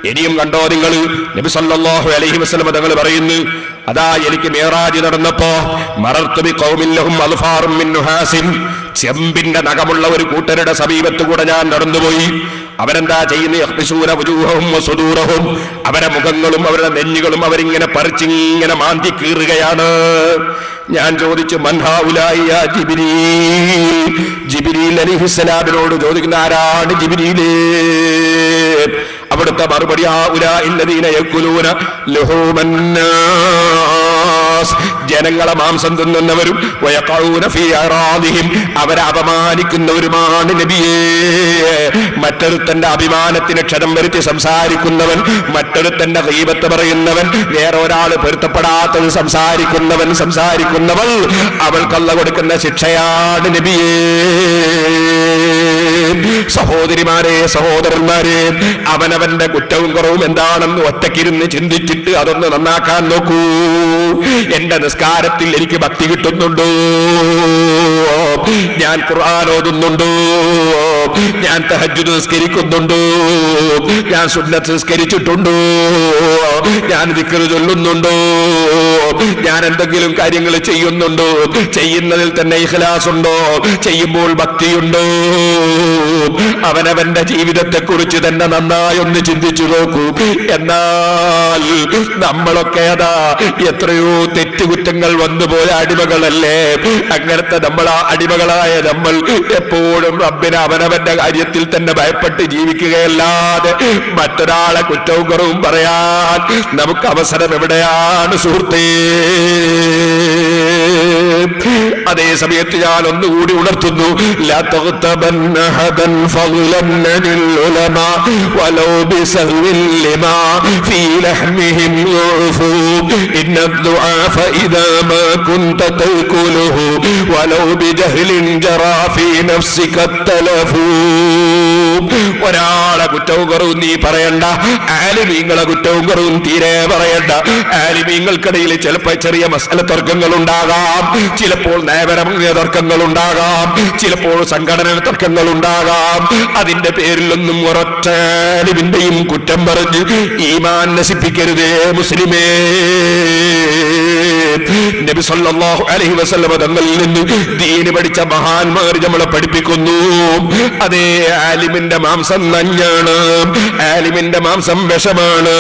ഇനിയും കണ്ടോ നിങ്ങൾ, നബി സല്ലല്ലാഹു അലൈഹി വസല്ലം തങ്ങൾ പറയുന്നു, അതാ എനിക്ക് മിഅ്റാജ് നടന്നപ്പോ മറർതു ബി ഖൗമിൻ ലഹും അൽഫാറും മിൻ നുഹാസിൻ, ചെമ്പിന്റെ നഖമുള്ള ഒരു കൂട്ടരുടെ സമീപത്ത് കൂടെ ഞാൻ നടന്നുപോയി. അവരെന്താ ചെയ്യുന്നത്? യഖ്ബിശൂന വുജൂഹഹും വസുദൂറഹും, അവരുടെ മുഖങ്ങളും അവരുടെ നെഞ്ഞുകളും അവരിങ്ങനെ പറിച്ചിങ്ങനെ മാന്തി കീറുകയാണ്. ഞാൻ ചോദിച്ചു, മൻ ഹൗലാഇ യാ ജിബ്രീൽ, ജിബ്രീൽ അലൈഹിസ്സലാമിനോട് ചോദിക്കുന്ന, ആരാണ് ജിബ്രീലേ? അവിടുത്തെ മറുപടി, ഹൗലാഇല്ലദീന യഅ്കുലൂന ലുഹൂമന്നാസ്, ജനങ്ങളെ മാംസം തിന്നുന്നവരും വയഖഊന ഫീ അറാദിഹിം, അവരെ അപമാനിക്കുന്നവരുമാണ് നബിയേ. മറ്റൊരുത്തന്റെ അഭിമാനത്തിന് ക്ഷതം വരുത്തി സംസാരിക്കുന്നവൻ, മറ്റൊരുത്തന്റെ ഗീബത്ത് പറയുന്നവൻ, വേറെ ഒരാൾ പൊരുത്തപ്പെടാത്തത് സംസാരിക്കുന്നവൾ, അവൾക്കല്ല കൊടുക്കുന്ന ശിക്ഷയാണ് നബിയേ. സഹോദരിമാരെ, സഹോദരന്മാരെ, അവനവന്റെ കുറ്റവും കുറവും എന്താണെന്ന് ഒറ്റയ്ക്കിരുന്ന് ചിന്തിച്ചിട്ട് അതൊന്ന് നന്നാക്കാൻ നോക്കൂ. എന്റെ നിസ്കാരത്തിൽ എനിക്ക് ഭക്തി കിട്ടുന്നുണ്ടോ? ഞാൻ ഖുർആൻ ഓതുന്നുണ്ടോ? ഞാൻ തഹജ്ജുദ് നിസ്കരിക്കുന്നുണ്ടോ? ഞാൻ സുന്നത്ത് നിസ്കരിച്ചിട്ടുണ്ടോ? ഞാൻ ദിക്ർ ചൊല്ലുന്നുണ്ടോ? ഞാൻ എന്തെങ്കിലും കാര്യങ്ങൾ ചെയ്യുന്നുണ്ടോ? ചെയ്യുന്നതിൽ തന്നെ ഇഖ്ലാസ് ഉണ്ടോ? ചെയ്യുമ്പോൾ ഭക്തിയുണ്ടോ? അവനവന്റെ ജീവിതത്തെ കുറിച്ച് തന്നെ നന്നായി ഒന്ന് ചിന്തിച്ചു നോക്കൂ. എന്നാൽ നമ്മളൊക്കെ അതാ എത്രയോ തെറ്റുകുറ്റങ്ങൾ വന്നുപോയ അടിമകളല്ലേ. അങ്ങനത്തെ നമ്മൾ ആ അടിമകളായ നമ്മൾ എപ്പോഴും റബ്ബിനെ അവനവന്റെ കാര്യത്തിൽ തന്നെ ഭയപ്പെട്ട് ജീവിക്കുകയല്ലാതെ മറ്റൊരാളെ കുറ്റവും കുറവും പറയാൻ നമുക്ക് അവസരം എവിടെയാണ് സുഹൃത്തേ? അതേ സമയത്ത് ഞാൻ ഒന്നുകൂടി ഉണർത്തുന്നു, ലാ തഗ്തബന്ന ഹദൻ ഫളൻ ലിൽ ഉലമാ വലൗ ബിസഹ്വിൻ ലിമാ ഫീ ലഹ്മിഹിം യുഫൂ ഇന്ന ദുആഫ ഇദാ മാ കുൻത തൽകുലുഹു വലൗ ബിജഹ്ലിൻ ജറാ ഫീ നഫ്സിക തലഫൂ. ഒരാളെ കുറ്റവും കുറവും നീ പറയണ്ട, ആലിമീങ്ങളെ കുറ്റവും കുറവും തീരെ പറയണ്ട. ആലിമീങ്ങൾക്കിടയിൽ ചിലപ്പോൾ ചെറിയ മസല തർക്കങ്ങൾ ഉണ്ടാകാം, ചിലപ്പോൾ നയപരമായ തർക്കങ്ങൾ ഉണ്ടാകാം, ചിലപ്പോൾ സംഘടന തർക്കങ്ങൾ ഉണ്ടാകാം. അതിന്റെ പേരിലൊന്നും ഒരൊറ്റ ആലിമിന്റെയും കുറ്റം പറഞ്ഞ് ഈമാൻ നശിപ്പിക്കരുതേ മുസ്ലിമേ. നബി സല്ലല്ലാഹു അലൈഹി വസല്ലം തങ്ങളിൽ നിന്ന് ദീന് പഠിച്ച മഹാന്മാർ നമ്മളെ പഠിപ്പിക്കുന്നു, അതേ ആലിമിന്റെ മാംസം നഞ്ഞാണ്, ആലിമിന്റെ മാംസം വിഷമാണ്.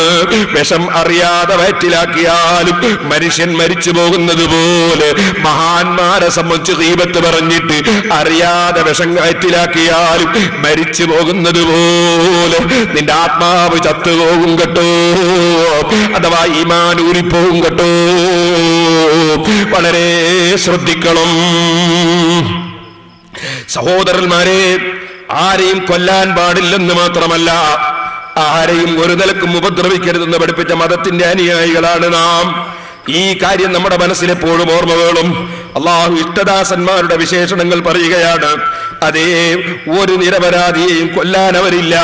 വിഷം അറിയാതെ വയറ്റിലാക്കിയാലും മനുഷ്യൻ മരിച്ചു പോകുന്നത് പോലെ മഹാന്മാരെ സംബന്ധിച്ച് ഗീബത്ത് പറഞ്ഞിട്ട് അറിയാതെ വിഷം വയറ്റിലാക്കിയാലും മരിച്ചു പോകുന്നത് പോലെ നിന്റെ ആത്മാവ് ചത്തുപോകും കേട്ടോ, അഥവാ ഈമാൻ ഊരിപ്പോകും കേട്ടോ. വളരെ ശ്രദ്ധിക്കണം സഹോദരന്മാരെ. ആരെയും കൊല്ലാൻ പാടില്ലെന്ന് മാത്രമല്ല, ആരെയും ഒരു നിലക്കും ഉപദ്രവിക്കരുതെന്ന് പഠിപ്പിച്ച മതത്തിന്റെ അനുയായികളാണ് നാം. ഈ കാര്യം നമ്മുടെ മനസ്സിലെപ്പോഴും ഓർമ്മ വേണം. അള്ളാഹു ഇഷ്ടദാസന്മാരുടെ വിശേഷണങ്ങൾ പറയുകയാണ്, അതേ ഒരു നിരപരാധിയെയും കൊല്ലാൻ അവരില്ല.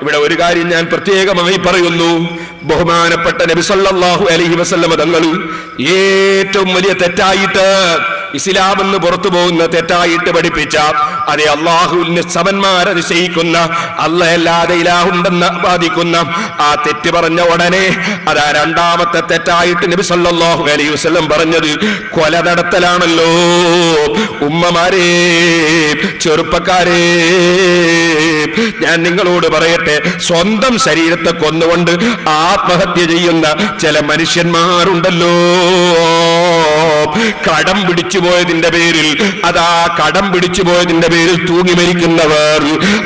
ഇവിടെ ഒരു കാര്യം ഞാൻ പ്രത്യേകമായി പറയുന്നു, ബഹുമാനപ്പെട്ട നബി സല്ലല്ലാഹു അലൈഹി വസല്ലം തങ്ങൾ ഏറ്റവും വലിയ തെറ്റായിട്ട് ഇസ്ലാമെന്ന് പുറത്തു പോകുന്ന തെറ്റായിട്ട് പഠിപ്പിച്ച, അതേ അള്ളാഹുവിന് സമന്മാരെ നിശ്ചയിക്കുന്ന, അല്ലാഹല്ലാതെ ഇലാഹുണ്ടെന്ന് ബാധിക്കുന്ന ആ തെറ്റ് പറഞ്ഞ ഉടനെ അതാ രണ്ടാമത്തെ തെറ്റായിട്ട് നബി സല്ലല്ലാഹു അലൈഹി വസല്ലം പറഞ്ഞത് കൊല നടത്തലാണല്ലോ. ഉമ്മമാരെ, ചെറുപ്പക്കാരെ, ഞാൻ നിങ്ങളോട് പറയട്ടെ, സ്വന്തം ശരീരത്തെ കൊന്നുകൊണ്ട് ആത്മഹത്യ ചെയ്യുന്ന ചില മനുഷ്യന്മാരുണ്ടല്ലോ. കടം പിടിച്ചുപോയതിന്റെ പേരിൽ, അതാ കടം പിടിച്ചുപോയതിന്റെ പേരിൽ തൂങ്ങി മരിക്കുന്നവർ,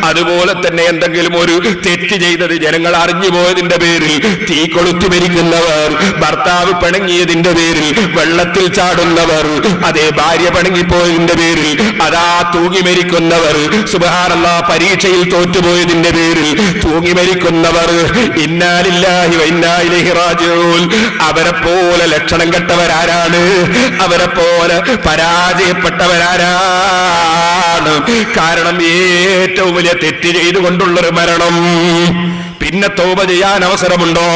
അതുപോലെ തന്നെ എന്തെങ്കിലും ഒരു തെറ്റ് ചെയ്തത് ജനങ്ങൾ അറിഞ്ഞു പോയതിന്റെ പേരിൽ തീ കൊളുത്തി മരിക്കുന്നവർ, ഭർത്താവ് പിണങ്ങിയതിന്റെ പേരിൽ വെള്ളത്തിൽ ചാടുന്നവർ, അതേ ഭാര്യ പിണങ്ങിപ്പോയതിന്റെ പേരിൽ അതാ തൂങ്ങി മരിക്കുന്നവർ, സുബ്ഹാനല്ലാഹ് പരീക്ഷയിൽ തോറ്റുപോയതിന്റെ പേരിൽ തൂങ്ങി മരിക്കുന്നവർ, ഇന്നാ ലില്ലാഹി വ ഇന്നാ ഇലൈഹി റാജിഊൻ. അവരെ പോലെ ലക്ഷണം കെട്ടവരാരാണ്? അവരെ പോലെ പരാജയപ്പെട്ടവരാരാണ്? കാരണം ഏറ്റവും വലിയ തെറ്റ് ചെയ്തുകൊണ്ടുള്ളൊരു മരണം, പിന്നെ തൗബ ചെയ്യാൻ അവസരമുണ്ടോ?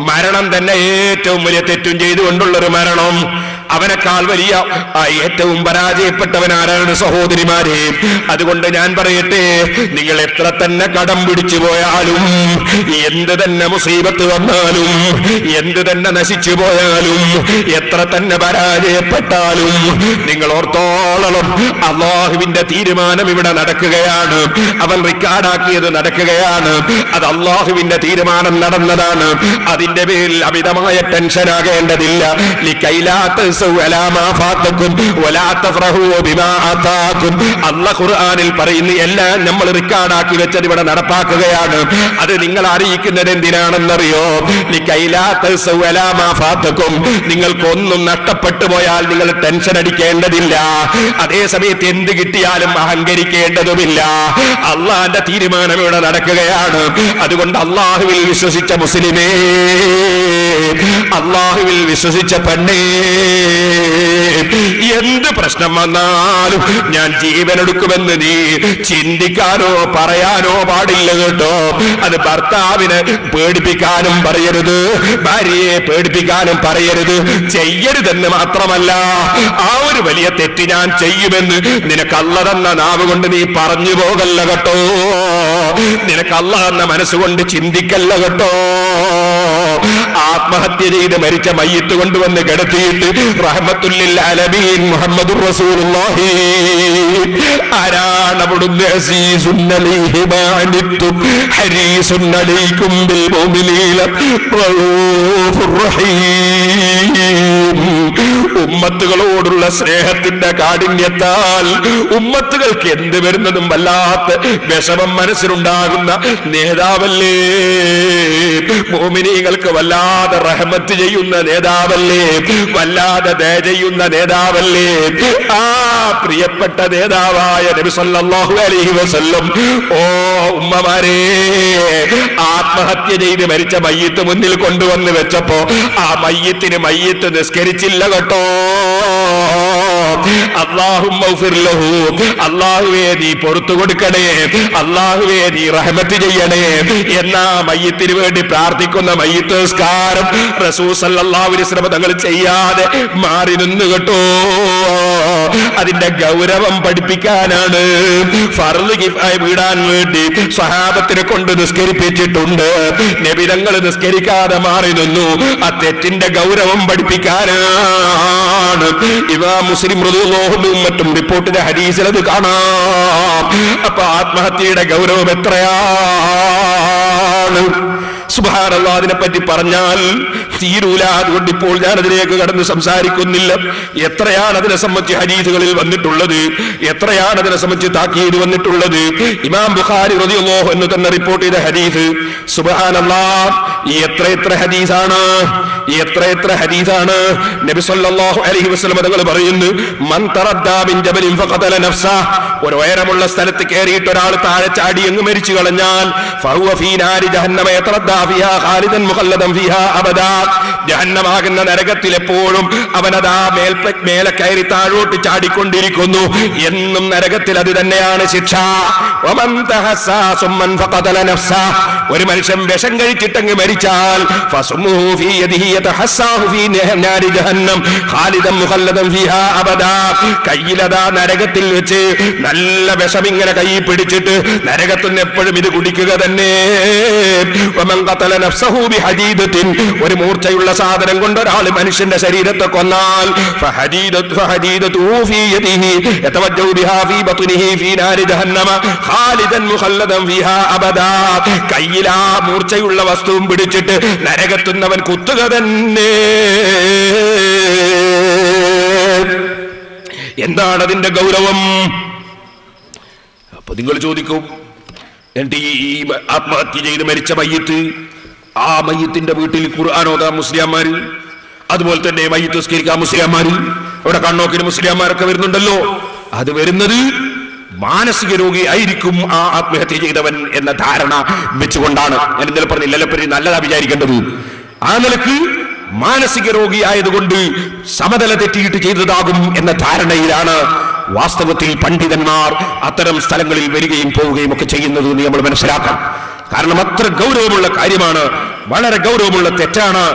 മരണം തന്നെ ഏറ്റവും വലിയ തെറ്റും ചെയ്തുകൊണ്ടുള്ളൊരു മരണം. അവനേക്കാൾ വലിയ ഏറ്റവും പരാജയപ്പെട്ടവനാരാണ് സഹോദരിമാരെ? അതുകൊണ്ട് ഞാൻ പറയട്ടെ, നിങ്ങൾ എത്ര തന്നെ കടം പിടിച്ചു പോയാലും, എന്ത് തന്നെ മുസീബത്ത് വന്നാലും, എന്ത് തന്നെ നശിച്ചു പോയാലും, എത്ര തന്നെ പരാജയപ്പെട്ടാലും, നിങ്ങൾ ഓർത്തോളം അള്ളാഹുവിന്റെ തീരുമാനം ഇവിടെ നടക്കുകയാണ്. അവൻ റിക്കാർഡാക്കിയത് നടക്കുകയാണ്. അത് അള്ളാഹുവിന്റെ തീരുമാനം നടന്നതാണ്. അതിന്റെ പേരിൽ അമിതമായ ടെൻഷൻ ആകേണ്ടതില്ല. അല്ലാഹു ഖുർആനിൽ പറയുന്ന എല്ലാം നമ്മൾ റിക്കാർഡാക്കി വെച്ചത് ഇവിടെ നടപ്പാക്കുകയാണ്. അത് നിങ്ങൾ അറിയിക്കുന്നത് എന്തിനാണെന്നറിയോ? നിങ്ങൾക്കൊന്നും നഷ്ടപ്പെട്ടു പോയാൽ നിങ്ങൾ ടെൻഷൻ അടിക്കേണ്ടതില്ല. അതേ സമയത്ത് എന്ത് കിട്ടിയാലും അഹങ്കരിക്കേണ്ടതുമില്ല. അള്ളാന്റെ തീരുമാനം ഇവിടെ നടക്കുകയാണ്. അതുകൊണ്ട് അള്ളാഹുവിൽ വിശ്വസിച്ച മുസ്ലിമേ, അള്ളാഹുവിൽ വിശ്വസിച്ച പെണ്ണേ, എന്ത് പ്രശ്നം വന്നാലും ഞാൻ ജീവനെടുക്കുമെന്ന് നീ ചിന്തിക്കാനോ പറയാനോ പാടില്ല കേട്ടോ. അത് ഭർത്താവിനെ പേടിപ്പിക്കാനും പറയരുത്, ഭാര്യയെ പേടിപ്പിക്കാനും പറയരുത്, ചെയ്യരുതെന്ന് മാത്രമല്ല, ആ ഒരു വലിയ തെറ്റ് ഞാൻ ചെയ്യുമെന്ന് നിനക്ക് അല്ലാഹ് തന്ന നാവ് കൊണ്ട് നീ പറഞ്ഞു പോകല്ല കേട്ടോ. നിനക്ക് അല്ലാഹ് തന്ന മനസ്സുകൊണ്ട് ചിന്തിക്കല്ല കേട്ടോ. ആത്മഹത്യ ചെയ്ത് മരിച്ച മയ്യിത്ത് കൊണ്ടുവന്ന് കിടത്തിയിട്ട് റഹ്മത്തുല്ലിൽ ആലമീൻ മുഹമ്മദുർ റസൂലുള്ളാഹി, ആരാണ് അവിടുന്ന്? അസീസുൻ അലൈഹി മാ അനിത്തും ഹരീസുൻ അലൈക്കും ബിൽ മുഅ്മിനീന റഊഫുർ റഹീം. ഉമ്മത്തുകളോടുള്ള സ്നേഹത്തിന്റെ കാഠിന്യത്താൽ ഉമ്മത്തുകൾക്ക് എന്ത് വരുന്നതും വല്ലാത്ത വിഷമം മനസ്സിലുണ്ടാകുന്ന നേതാവല്ലേ. മുഅ്മിനീങ്ങൾക്ക് വല്ലാതെ റഹ്മത്ത് ചെയ്യുന്ന നേതാവല്ലേ, വല്ലാതെ ദയ ചെയ്യുന്ന നേതാവല്ലേ. ആ പ്രിയപ്പെട്ട നേതാവായ നബി സല്ലല്ലാഹു അലൈഹി വസല്ലം, ഓ ഉമ്മമാരെ, ആത്മഹത്യ ചെയ്ത് മരിച്ച മയ്യിത്ത് മുന്നിൽ കൊണ്ടുവന്ന് വെച്ചപ്പോ ആ മയ്യിത്തിന് മയ്യിത്ത് നിസ്കരിച്ചില്ല കേട്ടോ. അല്ലാഹുവേ നീ പുറത്തു കൊടുക്കണേ, അല്ലാഹുവേ നീ റഹ്മത്ത് ചെയ്യണേ എന്നാ മയ്യിത്തിന് വേണ്ടി പ്രാർത്ഥിക്കുന്ന മയ്യിത്ത് നിസ്കാരം റസൂൽ സല്ലല്ലാഹു അലൈഹി വസല്ലം തങ്ങൾ ചെയ്യാതെ മാറി നിന്ന് കേട്ടോ. അതിന്റെ ഗൗരവം പഠിപ്പിക്കാനാണ്. ഫർള് കിഫായ വീടാൻ വേണ്ടി സ്വഹാബത്തിനെ കൊണ്ട് നിസ്കരിപ്പിച്ചിട്ടുണ്ട്. നബി തങ്ങൾ നിസ്കരിക്കാതെ മാറി നിന്നു. ആ തെറ്റിന്റെ ഗൗരവം പഠിപ്പിക്കാനാണ്. ഇമാം മുസ്ലിം മറ്റും റിപ്പോർട്ടിന്റെ ഹദീസിൽ അത് കാണാം. അപ്പൊ ആത്മഹത്യയുടെ ഗൗരവം എത്രയാണ്? സുബ്ഹാനല്ലാഹ്, അതിനെപ്പറ്റി പറഞ്ഞാൽ തീരൂല. അതുകൊണ്ട് ഇപ്പോൾ ഞാൻ അതിലേക്ക് കടന്ന് സംസാരിക്കുന്നില്ല. എത്രയാണ് അതിനെ സംബന്ധിച്ച് ഹദീസുകളിൽ വന്നിട്ടുള്ളത്, എത്രയാണ് അതിനെ സംബന്ധിച്ച് താക്കീത് വന്നിട്ടുള്ളത്. ഇമാം ബുഖാരി റളിയല്ലാഹു അൻഹു തന്നെ റിപ്പോർട്ട് ചെയ്ത ഹദീസ്, സുബ്ഹാനല്ലാഹ്, എത്ര ഹദീസാണ്, എത്ര ഹദീസാണ്. നബി സല്ലല്ലാഹു അലൈഹി വസല്ലം തങ്ങൾ പറയുന്നു, മൻ തറദ്ദാ മിൻ ജബലിൻ ഫഖതല നഫ്സഹ, ഒരു ഉയരമുള്ള സ്ഥലത്ത് കയറിയിട്ട് ഒരാൾ താഴെ ചാടി അങ്ങ് മരിച്ചു കളഞ്ഞാൽ, ഫഹുവ ഫീ നാരി ജഹന്നമ യതറദ്ദാ ഫിഹാ ഖാലിദൻ മുഖല്ലദൻ ഫിഹാ അബദാ, ജഹന്നമാകുന്ന നരകത്തിൽ എപ്പോഴും അവനതാ മേലെ കയറി താഴോട്ട് ചാടിക്കൊണ്ടിരിക്കുന്നു. എന്നും നരകത്തിൽ അത് തന്നെയാണ് ശിക്ഷ. വമൻ തഹസ്സാ സുമ്മൻ ഫഖതല നഫ്സഹ, ഒരു മനുഷ്യൻ വിഷം കഴിച്ചിട്ടങ്ങ് മരിച്ചാൽ, ഫസുമുഹു ഫീ യദിഹി യതഹസ്സാഹു ഫീ നാരി ജഹന്നം ഖാലിദൻ മുഖല്ലദൻ ഫിഹാ അബദാ, കയ്യിലതാ നരകത്തിൽ വെച്ച് നല്ല വിഷം ഇങ്ങനെ കൈ പിടിച്ചിട്ട് നരകത്തുനിന്ന് എപ്പോഴും ഇത് കുടിക്കുക തന്നെ. വമൻ ഖതല നഫ്സഹു ബിഹദീദത്തിൻ, ഒരു മൂർച്ചയുള്ള സാധനം കൊണ്ട് ഒരാൾ മനുഷ്യന്റെ ശരീരത്തെ കൊന്നാൽ, ഫഹദീദതുഹു ഫീ യദിഹി യതവജ്ജഹു ബിഹാ ഫീ ബത്നിഹി ഫീ നാരി ജഹന്നമ ഖാലിദൻ മുഖല്ലദൻ ഫിഹാ അബദാ, കയ്യിൽ ആ മൂർച്ചയുള്ള വസ്തുവും പിടിച്ചിട്ട് നരകത്തുന്നവൻ കുത്തുക തന്നെ. എന്താണ് അതിന്റെ ഗൗരവം? അപ്പൊ നിങ്ങൾ ചോദിക്കും, എന്നിട്ട് ഈ ആത്മഹത്യ ചെയ്ത് മരിച്ച മയ്യിത്ത്, ആ മയ്യിത്തിന്റെ വീട്ടിൽ ഖുർആൻ ഓതാൻ മുസ്ലിംമാര്, അതുപോലെ തന്നെ മയ്യിത്ത് നിസ്കരിക്കാൻ മുസ്ലിംമാര്, അവിടെ കണ്ണോക്കിന് മുസ്ലിംമാരൊക്കെ വരുന്നുണ്ടല്ലോ. അത് വരുന്നത് മാനസിക രോഗി ആയിരിക്കും ആ ആത്മഹത്യ ചെയ്തവൻ എന്ന ധാരണ വെച്ചുകൊണ്ടാണ്. ഞാൻ ഇന്നലെ പറഞ്ഞില്ലല്ലോ, നല്ലതാ വിചാരിക്കേണ്ടത്. ആ നിലക്ക് മാനസിക രോഗി ആയതുകൊണ്ട് സമതല തെറ്റിയിട്ട് ചെയ്തതാകും എന്ന ധാരണയിലാണ് വാസ്തവത്തിൽ പണ്ഡിതന്മാർ അത്തരം സ്ഥലങ്ങളിൽ വരികയും പോവുകയും ഒക്കെ ചെയ്യുന്നത് എന്ന് നമ്മൾ മനസ്സിലാക്കാം. കാരണം അത്ര ഗൗരവമുള്ള കാര്യമാണ്, വളരെ ഗൗരവമുള്ള തെറ്റാണ്.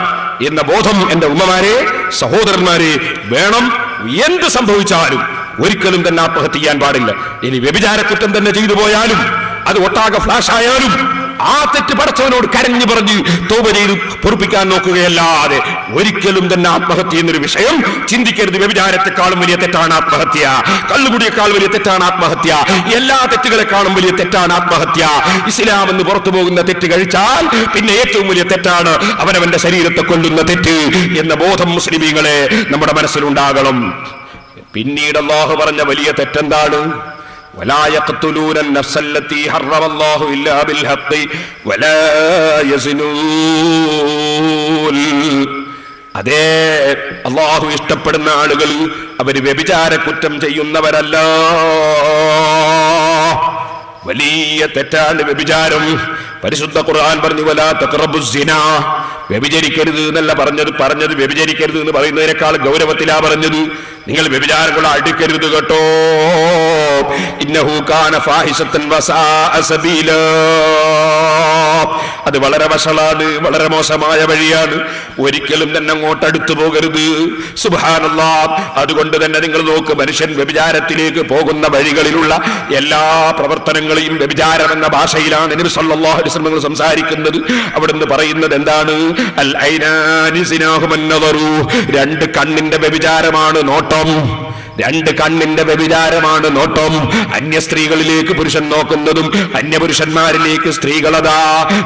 എന്ന ബോധം എന്റെ ഉമ്മമാരെ, സഹോദരന്മാരെ വേണം. എന്ത് സംഭവിച്ചാലും ഒരിക്കലും തന്നെ ആത്മഹത്യ ചെയ്യാൻ പാടില്ല. ഇനി വ്യഭിചാരക്കുറ്റം തന്നെ ചെയ്തു പോയാലും, അത് ഒട്ടാകെ ഫ്ലാഷ് ആയാലും ആ തെറ്റ് പടച്ചവനോട് കരഞ്ഞു പറഞ്ഞ് തൗബ ചെയ്ത് പൊറുപ്പിക്കാൻ നോക്കുകയല്ലാതെ ഒരിക്കലും തന്നെ ആത്മഹത്യ എന്നൊരു വിഷയം ചിന്തിക്കരുത്. വ്യഭിചാരത്തെക്കാളും വലിയ തെറ്റാണ് ആത്മഹത്യ, കള്ളുകുടിയേക്കാൾ വലിയ തെറ്റാണ് ആത്മഹത്യ, എല്ലാ തെറ്റുകളെക്കാളും വലിയ തെറ്റാണ് ആത്മഹത്യ. ഇസ്ലാം എന്ന് പുറത്തു പോകുന്ന തെറ്റ് കഴിച്ചാൽ പിന്നെ ഏറ്റവും വലിയ തെറ്റാണ് അവനവന്റെ ശരീരത്തെ കൊല്ലുന്ന തെറ്റ് എന്ന ബോധം മുസ്ലിമീങ്ങളെ നമ്മുടെ മനസ്സിലുണ്ടാകണം. പിന്നീട് അല്ലാഹു പറഞ്ഞ വലിയ തെറ്റെന്താണ്? ولا يقتلون النفس التي حرم الله إلا بالحق ولا يزنون. അതേ, അല്ലാഹു ഇഷ്ടപ്പെടുന്ന ആളുകൾ അവർ വ്യഭിചാര കുറ്റം ചെയ്യുന്നവരല്ല. വലിയ തെറ്റാണ് വ്യഭിചാരം. പരിശുദ്ധ ഖുർആൻ പറഞ്ഞു വലാ തഖറബുസ് സിനാ, വ്യഭിചരിക്കരുത് എന്നല്ല പറഞ്ഞത് വ്യഭിചരിക്കരുത് എന്ന് പറയുന്നതിനേക്കാൾ ഗൗരവത്തിലാ പറഞ്ഞത്. നിങ്ങൾ വ്യഭിചാരങ്ങളെ അടുക്കരുത് കേട്ടോ. ഇന്നഹു കാന ഫാഹിശത്തൻ വസാഅ സബീലാ, അത് വളരെ വഷളാണ്, വളരെ മോശമായ വഴിയാണ്. ഒരിക്കലും തന്നെ അങ്ങോട്ട് അടുത്തു പോകരുത്. സുബ്ഹാനല്ലാഹ്. അതുകൊണ്ട് തന്നെ നിങ്ങൾ നോക്ക്, മനുഷ്യൻ വ്യഭിചാരത്തിലേക്ക് പോകുന്ന വഴികളിലുള്ള എല്ലാ പ്രവർത്തനങ്ങളെയും വ്യഭിചാരം എന്ന ഭാഷയിലാണ് നബി സല്ലല്ലാഹു അലൈഹി വസല്ലം സംസാരിക്കുന്നത്. അവിടുന്ന് പറയുന്നത് എന്താണ്? അൽ ഐനാനി സിനാഹുമൻ നദറു, രണ്ട് കണ്ണിന്റെ വ്യഭിചാരമാണ് നോട്ടം. രണ്ട് കണ്ണിന്റെ വ്യഭിചാരമാണ് നോട്ടം. അന്യ സ്ത്രീകളിലേക്ക് പുരുഷൻ നോക്കുന്നതും അന്യപുരുഷന്മാരിലേക്ക് സ്ത്രീകളതാ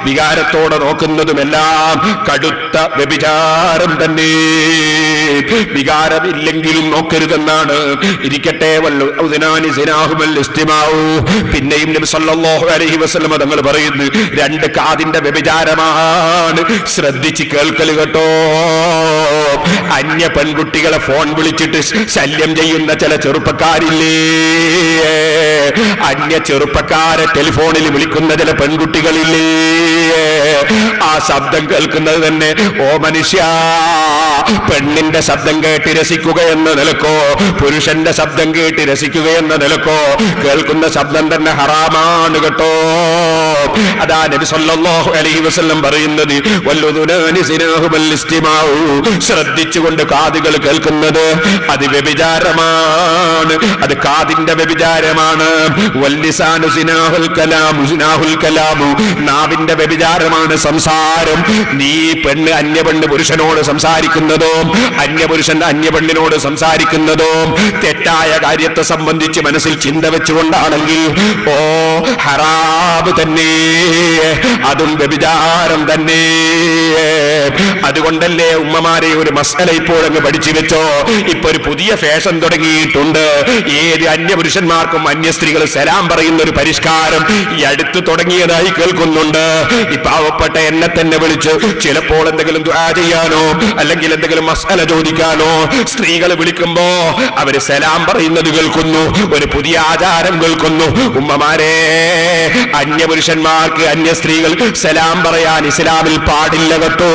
വികാരത്തോടെ നോക്കുന്നതുമെല്ലാം കടുത്ത വ്യഭിചാരം തന്നെ. വികാരമില്ലെങ്കിലും നോക്കരുതെന്നാണ്. ഇരിക്കട്ടെ, പിന്നെയും നബി സല്ലല്ലാഹു അലൈഹി വസല്ലം തങ്ങൾ പറയുന്നു രണ്ട് കാതിന്റെ വ്യഭിചാരമാണ്. ശ്രദ്ധിച്ച് കേൾക്കൽ കേട്ടോ. അന്യ പെൺകുട്ടികളെ ഫോൺ വിളിച്ചിട്ട് ശല്യം ചെയ്യുന്ന ചില ചെറുപ്പക്കാരില്ലേ, അന്യ ചെറുപ്പക്കാരെ ടെലിഫോണിൽ വിളിക്കുന്ന ചില പെൺകുട്ടികളില്ലേ, ആ ശബ്ദം കേൾക്കുന്നത് തന്നെ ഓ മനുഷ്യ, പെണ്ണിന്റെ ശബ്ദം കേട്ട് രസിക്കുക എന്ന നിലക്കോ പുരുഷന്റെ ശബ്ദം കേട്ട് രസിക്കുക എന്ന നിലക്കോ കേൾക്കുന്ന ശബ്ദം തന്നെ ഹറാമാണ് കേട്ടോ. അതാ നബി സല്ലല്ലാഹു അലൈഹി വസല്ലം പറയുന്നത് വല്ലുദുനാനി സിനാഹുൽ ഇസ്തിമാഉ, ശ്രദ്ധിച്ചുകൊണ്ട് കാതുകൾ കേൾക്കുന്നത് അത് വ്യഭിചാരമാണ്, അത് കാതിന്റെ വ്യഭിചാരമാണ്. വല്ലിസാനു സിനാഹുൽ കലാമു, സിനാഹുൽ കലാമു, നാവിന്റെ വ്യഭിചാരമാണ് സംസാരം. നീ പെണ്ണ് അന്യ പെണ്ണ് പുരുഷനോട് സംസാരിക്കുന്നതോ അന്യപുരുഷൻ അന്യപെണ്ണിനോട് സംസാരിക്കുന്നതോ തെറ്റായ കാര്യത്തെ സംബന്ധിച്ച് മനസ്സിൽ ചിന്ത വെച്ചുകൊണ്ടാണെങ്കിൽ ഓ ഹറാം തന്നെ, അതും വ്യഭിചാരം തന്നെ. അതുകൊണ്ടല്ലേ ഉമ്മമാരെ ഒരു മസ്അല ഇപ്പോഴങ്ങ് പഠിച്ചു വെച്ചോ. ഇപ്പൊ ഒരു പുതിയ ഫാഷൻ തുടങ്ങിയിട്ടുണ്ട്. ഏത് അന്യപുരുഷന്മാർക്കും അന്യ സ്ത്രീകൾ സലാം പറയുന്ന ഒരു പരിഷ്കാരം ഈ അടുത്ത് തുടങ്ങിയതായി കേൾക്കുന്നുണ്ട്. ഈ പാവപ്പെട്ട എന്നെ തന്നെ വിളിച്ച് ചിലപ്പോൾ എന്തെങ്കിലും ദുആ ചെയ്യാനോ അല്ലെങ്കിൽ എന്തെങ്കിലും മസ്അല ചോദിക്കാനോ സ്ത്രീകൾ വിളിക്കുമ്പോ അവര് സലാം പറയുന്നത് കേൾക്കുന്നു, ഒരു പുതിയ ആചാരം കേൾക്കുന്നു. ഉമ്മമാരെ, അന്യപുരുഷന്മാർക്ക് അന്യ സ്ത്രീകൾ സലാം പറയാൻ ഇസ്ലാമിൽ പാടില്ല കേട്ടോ.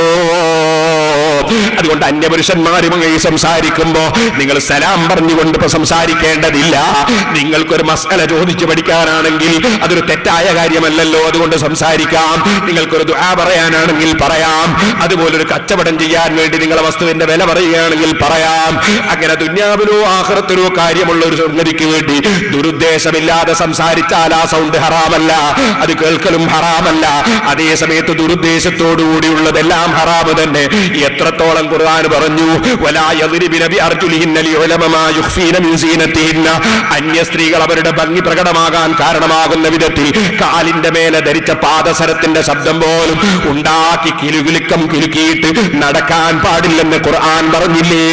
അതുകൊണ്ട് അന്യപുരുഷന്മാരുമായി സംസാരിക്കുമ്പോ നിങ്ങൾ സലാം പറഞ്ഞുകൊണ്ട് ഇപ്പൊ സംസാരിക്കേണ്ടതില്ല. നിങ്ങൾക്കൊരു മസ്അല ചോദിച്ചു പഠിക്കാനാണെങ്കിൽ അതൊരു തെറ്റായ കാര്യമല്ലല്ലോ, അതുകൊണ്ട് സംസാരിക്കാം. നിങ്ങൾക്കൊരു ദുആ പറയാനാണെങ്കിൽ പറയാം. അതുപോലൊരു കച്ചവടം ചെയ്യാൻ വേണ്ടി നിങ്ങളെ വസ്തുവിന്റെ വില പറയുകയാണെങ്കിൽ പറയാം. അങ്ങനെ ദുന്യാവിലോ ആഖിറത്തിലോ കാര്യമുള്ള ഒരു സംഗതിക്ക് വേണ്ടി ദുരുദ്ദേശമില്ലാതെ സംസാരിച്ചാൽ ആ സൗണ്ട് ഹറാമല്ല, അത് കേൾക്കലും ഹറാമല്ല. അതേ സമയത്ത് ദുരുദ്ദേശത്തോടുകൂടിയുള്ളതെല്ലാം ഹറാമ് തന്നെ. എത്രത്തോളം ഖുർആൻ പറഞ്ഞു വലാ യദ്രിബിന ബിഅർജുലിഹിന്ന ലിയുലമ മാ യുഖ്ഫീന മിൻ സീനത്തിഹിന്ന, അന്യ സ്ത്രീകൾ അവരുടെ ഭംഗി പ്രകടമാകാൻ കാരണമാകുന്ന വിധത്തിൽ കാലിന്റെ മേലെ ധരിച്ച പാദസരത്തിന്റെ ശബ്ദം പോലും ഉണ്ടാക്കി കിലുകിലുക്കിയിട്ട് നടക്കാൻ പാടില്ലെന്ന് ഖുർആൻ പറഞ്ഞില്ലേ.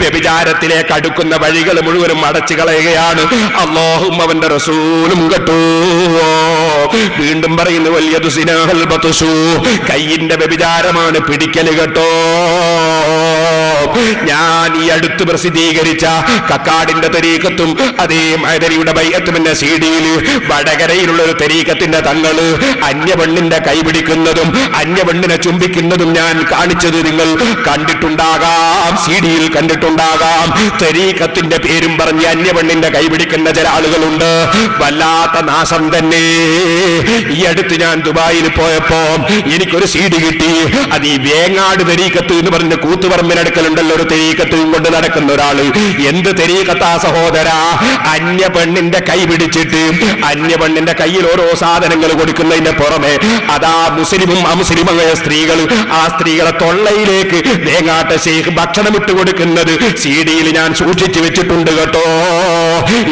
വ്യഭിചാരത്തിലേക്ക് അടുക്കുന്ന വഴികൾ മുഴുവനും അടച്ചു കളയുകയാണ് അല്ലാഹും അവന്റെ റസൂലും കേട്ടോ. വീണ്ടും പറയുന്നു വല്യദു സിനാഹൽ ബത്ശു, കയ്യിന്റെ വ്യഭിചാരമാണ് പിടിക്കല് കേട്ടോ. ഞാൻ ഈ അടുത്ത് പ്രസിദ്ധീകരിച്ച കക്കാടിന്റെ തരീഖത്തും അതേ മൈദരിയുടെ ബൈഅത്തും എന്ന CD-യിൽ വടകരയിലുള്ള ഒരു തരീഖത്തിന്റെ തങ്ങള് അന്യപെണ്ണിന്റെ കൈപിടിക്കുന്നതും അന്യപെണ്ണിനെ ചുംബിക്കുന്നതും ഞാൻ കാണിച്ചത് നിങ്ങൾ കണ്ടിട്ടുണ്ടാകാം, CD-യിൽ കണ്ടിട്ടുണ്ടാകാം. തരീഖത്തിന്റെ പേരും പറഞ്ഞ് അന്യപെണ്ണിന്റെ കൈപിടിക്കുന്ന ചില ആളുകളുണ്ട്. വല്ലാത്ത നാശം തന്നെ. ഈ അടുത്ത് ഞാൻ ദുബായിൽ പോയപ്പോ എനിക്കൊരു CD കിട്ടി. അത് ഈ വേങ്ങാട് തരീഖത്ത് എന്ന് പറഞ്ഞ കൂത്തുപറമ്പിനടുക്കലുണ്ടല്ലോ ഒരു തരീഖത്തും കൊണ്ട് നടക്കുന്ന ഒരാള്. എന്ത് തരീഖത്താ സഹോദര? അന്യപെണ്ണിന്റെ കൈ പിടിച്ചിട്ട് അന്യപെണ്ണിന്റെ കയ്യിൽ ഓരോ സാധനങ്ങൾ കൊടുക്കുന്നതിന്റെ പുറമെ അതാ മുസ്ലിമും അമുസ്ലിമായ സ്ത്രീകൾ ആ സ്ത്രീകളെ തൊള്ളയിലേക്ക് വേങ്ങാട്ട് ശൈഖ് ഭക്ഷണം ഇട്ട് കൊടുക്കുന്നത് CD-യിൽ ഞാൻ സൂക്ഷിച്ചു വെച്ചിട്ടുണ്ട് കേട്ടോ.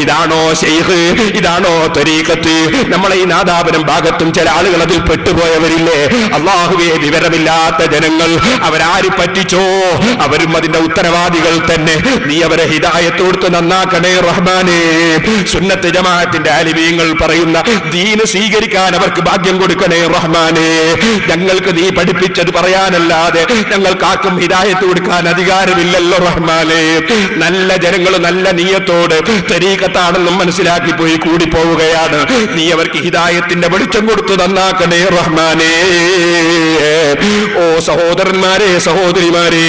ഇതാണോ ശൈഖ്? ഇതാണോ തരീഖത്ത്? നമ്മളെ ഈ നാദാപുരം ഭാഗത്തും ചില ആളുകൾ അതിൽ പെട്ടുപോയവരില്ലേ? അള്ളാഹുവേ, വിവരമില്ലാത്ത ജനങ്ങൾ. അവരാര് പറ്റിച്ചോ അവരും അതിന്റെ ഉത്തരവാദികൾ തന്നെ. നീ അവരെ ഹിദായത്ത് കൊടുത്ത് നന്നാക്കണേ റഹ്മാനേ. സുന്നത്ത് ജമാഅത്തിന്റെ ആലിമീങ്ങൾ പറയുന്ന ദീന് സ്വീകരിക്കാൻ അവർക്ക് ഭാഗ്യം കൊടുക്കണേ റഹ്മാനേ. ഞങ്ങൾക്ക് നീ പഠിപ്പിച്ചത് പറയാനല്ലാതെ ഞങ്ങൾക്കാർക്കും ഹിദായത്ത് കൊടുക്കാൻ അധികാരമില്ലല്ലോ റഹ്മാനേ. നല്ല ജനങ്ങൾ നല്ല നിയ്യത്തോട് തരീഖത്താണെന്നും മനസ്സിലാക്കി പോയി കൂടി പോവുകയാണ്. നീ അവർക്ക് ഹിദായത്തിന്റെ വെളിച്ചം കൊടുത്ത് നന്നാക്കണേ റഹ്മാനേ. ഓ സഹോദരന്മാരെ, സഹോദരിമാരെ,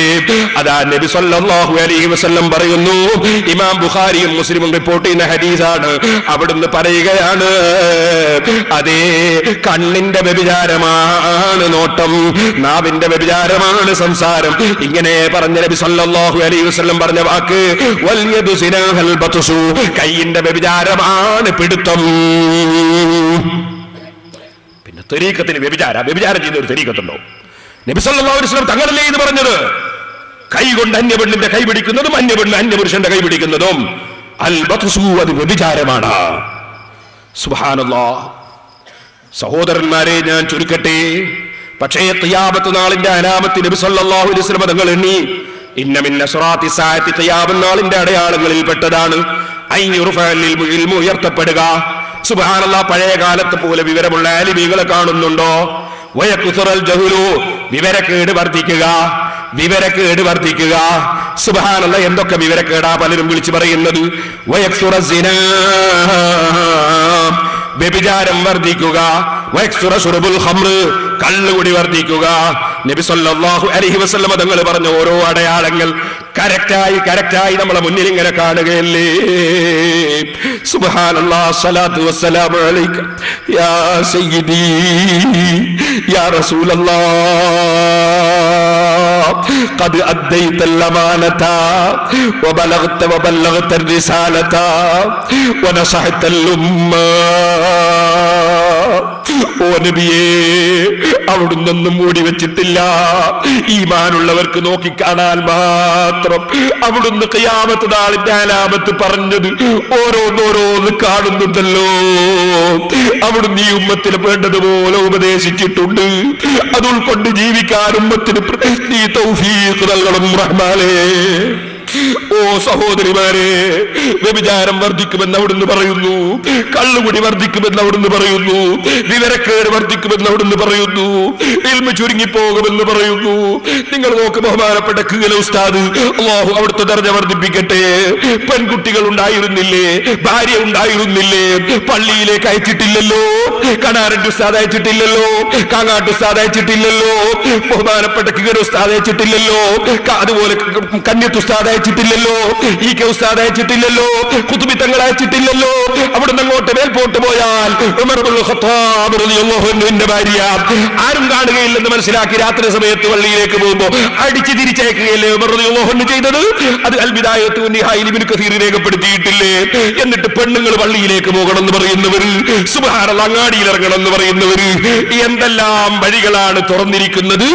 അതാ നബി സല്ലല്ലാഹു അലൈഹി വസല്ലം പറയുന്നു. ഇമാം ബുഖാരിയും മുസ്ലിമും റിപ്പോർട്ട് ചെയ്യുന്ന ഹദീസാണ്. അവിടുന്ന് പറയുകയാണ്, അതേ കണ്ണിന്റെ വ്യഭിചാരമാണ് നോട്ടം, നാവിന്റെ വ്യഭിചാരമാണ് സംസാരം. ഇങ്ങനെ പറഞ്ഞ നബി സല്ലല്ലാഹു അലൈഹി വസല്ലം പറഞ്ഞ വാക്ക് വൽ യദു സിനാഹൽ ബത്സു, കൈയിന്റെ വ്യഭിചാരമാണ് പിടുത്തം. പിന്നെ തരീഖത്തിന് വ്യഭിചാരം ചെയ്യുന്ന ഒരു തരീഖത്തുണ്ടോ? നബി സല്ലല്ലാഹു അലൈഹി വസല്ലം തങ്ങളല്ലേ ഇത് പറഞ്ഞത്? കൈ കൊണ്ട് അന്യപെണ്ണിന്റെ കൈ പിടിക്കുന്നതും അന്യപെണ്ണ് അന്യപുരുഷന്റെ കൈ പിടിക്കുന്നതും അൽ ബത്സു, അത് വ്യഭിചാരമാണ്. സുബ്ഹാനല്ലാഹ്. സഹോദരന്മാരെ, ഞാൻ ചുരുക്കട്ടെ. പക്ഷേ ഖിയാമത്ത് നാളിന്റെ അലാമത്ത് നബി സല്ലല്ലാഹു അലൈഹി വസല്ലം തങ്ങൾ എണ്ണി. ഇന്ന മിൻ അശ്റാത്തി സാഅത്തി, ഖിയാമത്ത് നാളിന്റെ അടയാളങ്ങളിൽ പെട്ടതാണ് ഇൽമു ഉയർത്തപ്പെടുക. സുബ്ഹാനല്ലാഹ്. പഴയ കാലത്ത് പോലെ വിവരമുള്ള ആലിമീകളെ കാണുന്നുണ്ടോ? വയകുസറൽ ജഹ്ലു, വിവരക്കേട് വർദ്ധിക്കുക, വിവരക്കേട് വർദ്ധിക്കുക. സുബ്ഹാനല്ലാഹ്. എന്തൊക്കെ വിവരക്കേടാ പലരും വിളിച്ചു പറയുന്നത്? വയക്സുറ സിനാ, വ്യഭിചാരം വർദ്ധിക്കുക. വയക്സുറ ശുർബുൽ ഖംർ, കള്ളുകുടി വർദ്ധിക്കുക. നബി സല്ലല്ലാഹു അലൈഹി വസല്ലം തങ്ങൾ പറഞ്ഞ ഓരോ അടയാളങ്ങൾ കറക്റ്റായി നമ്മളെ മുന്നിൽ ഇങ്ങനെ കാണുകയല്ലേ. സുബ്ഹാനല്ലാഹ്. സ്വലാത്തു വസ്സലാമു അലൈക യാ സയ്യിദി യാ റസൂലല്ലാഹ് ഖദ് അദ്ദൈതൽ അമാനത വബല്ലഗ്ത الرسالة ونصحت الأمة. ഓ നബിയേ, അവിടുന്നൊന്നും മൂടി വെച്ചിട്ടില്ല. ഈമാനുള്ളവർക്ക് നോക്കിക്കാണാൻ മാത്രം അവിടുന്ന് ഖിയാമത്ത് നാളിന്റെ അലാമത്ത് പറഞ്ഞത് ഓരോന്നോരോന്ന് കാണുന്നുണ്ടല്ലോ. അവിടുന്ന് ഈ ഉമ്മത്തിന് വേണ്ടതുപോലെ ഉപദേശിച്ചിട്ടുണ്ട്. അത് ഉൾക്കൊണ്ട് ജീവിക്കാൻ ഉമ്മത്തിന് നീ തൗഫീഖ് നൽകണം റഹ്മാനേ. ഓ സഹോദരിമാരെ, വ്യഭിചാരം വർദ്ധിക്കുമെന്ന് അവിടുന്ന് പറയുന്നു, കള്ളുകുടി വർദ്ധിക്കുമെന്ന് അവിടുന്ന് പറയുന്നു, വിവരക്കേട് വർദ്ധിക്കുമെന്ന് അവിടുന്ന് പറയുന്നു, ഇൽമു ചുരുങ്ങിപ്പോകുമെന്ന് പറയുന്നു. നിങ്ങൾ നോക്ക്, ബഹുമാനപ്പെട്ട കീല ഉസ്താദ്, അല്ലാഹു അവിടുത്തെ ദർജ വർദ്ധിപ്പിക്കട്ടെ. പെൺകുട്ടികൾ ഉണ്ടായിരുന്നില്ലേ, ഭാര്യ ഉണ്ടായിരുന്നില്ലേ, പള്ളിയിലേക്ക് അയച്ചിട്ടില്ലല്ലോ, കണാരന്റെ ഉസ്താദ് അയച്ചിട്ടില്ലല്ലോ, കാങ്ങാട്ട് ഉസ്താദ് അയച്ചിട്ടില്ലല്ലോ, ബഹുമാനപ്പെട്ട കീല ഉസ്താദ് അയച്ചിട്ടില്ലല്ലോ, അതുപോലെ കന്യത്ത് ഉസ്താദ് അയച്ചിട്ടില്ലല്ലോ, ഈ കെ ഉസ്താദ് അയച്ചിട്ടില്ലല്ലോ, ഖുതുബി തങ്ങൾ അയച്ചിട്ടില്ലല്ലോ. അവിടുന്ന് അങ്ങോട്ട് മേൽപോട്ട് പോയാൽ ഉമർ ഇബ്നുൽ ഖത്താബ് റളിയല്ലാഹു അൻഹുവിന്റെ ഭാര്യ ആരും കാണുകയില്ലെന്ന് മനസ്സിലാക്കി രാത്രി സമയത്ത് പള്ളിയിലേക്ക് പോകുമ്പോൾ അടിച്ച് തിരിച്ചയക്കുകയല്ലേ ഉമർ റളിയല്ലാഹു അൻഹു ചെയ്തത്? അത് അൽ ബിദായത്തു വന്നിഹായിൽ ഇബ്നു കസീർ രേഖപ്പെടുത്തിയിട്ടില്ലേ? എന്നിട്ട് പെണ്ണുങ്ങൾ പള്ളിയിലേക്ക് പോകണമെന്ന് പറയുന്നവർ, സുബ്ഹാനല്ലാഹ്, അങ്ങാടിയിൽ ഇറങ്ങണമെന്ന് പറയുന്നവർ, എന്തെല്ലാം വഴികളാണ് തുറന്നിരിക്കുന്നത്.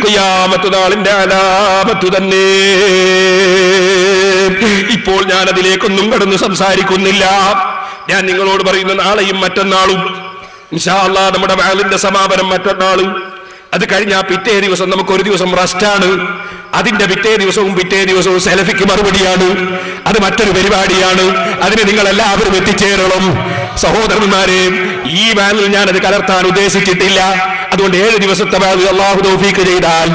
ഖിയാമത്ത് നാളിന്റെ അലാമത്ത് തന്നെ. ഇപ്പോൾ ഞാൻ അതിലേക്കൊന്നും കടന്ന് സംസാരിക്കുന്നില്ല. ഞാൻ നിങ്ങളോട് പറയുന്ന നാളെയും മറ്റന്നാളും ഇൻഷാ അല്ലാഹ് നമ്മുടെ വഅലിന്റെ സമാപനം മറ്റന്നാള്. അത് കഴിഞ്ഞാൽ പിറ്റേ ദിവസം നമുക്കൊരു ദിവസം റെസ്റ്റാണ്. അതിന്റെ പിറ്റേ ദിവസവും സലഫിക്ക് മറുപടിയാണ്. അത് മറ്റൊരു പരിപാടിയാണ്. അതിന് നിങ്ങൾ എല്ലാവരും എത്തിച്ചേരണം. സഹോദരന്മാരെ, ഈ വാനിൽ ഞാനത് കലർത്താൻ ഉദ്ദേശിച്ചിട്ടില്ല. അതുകൊണ്ട് 7 ദിവസത്തെ വാന് അള്ളാഹു തൗഫീഖ് ചെയ്താൽ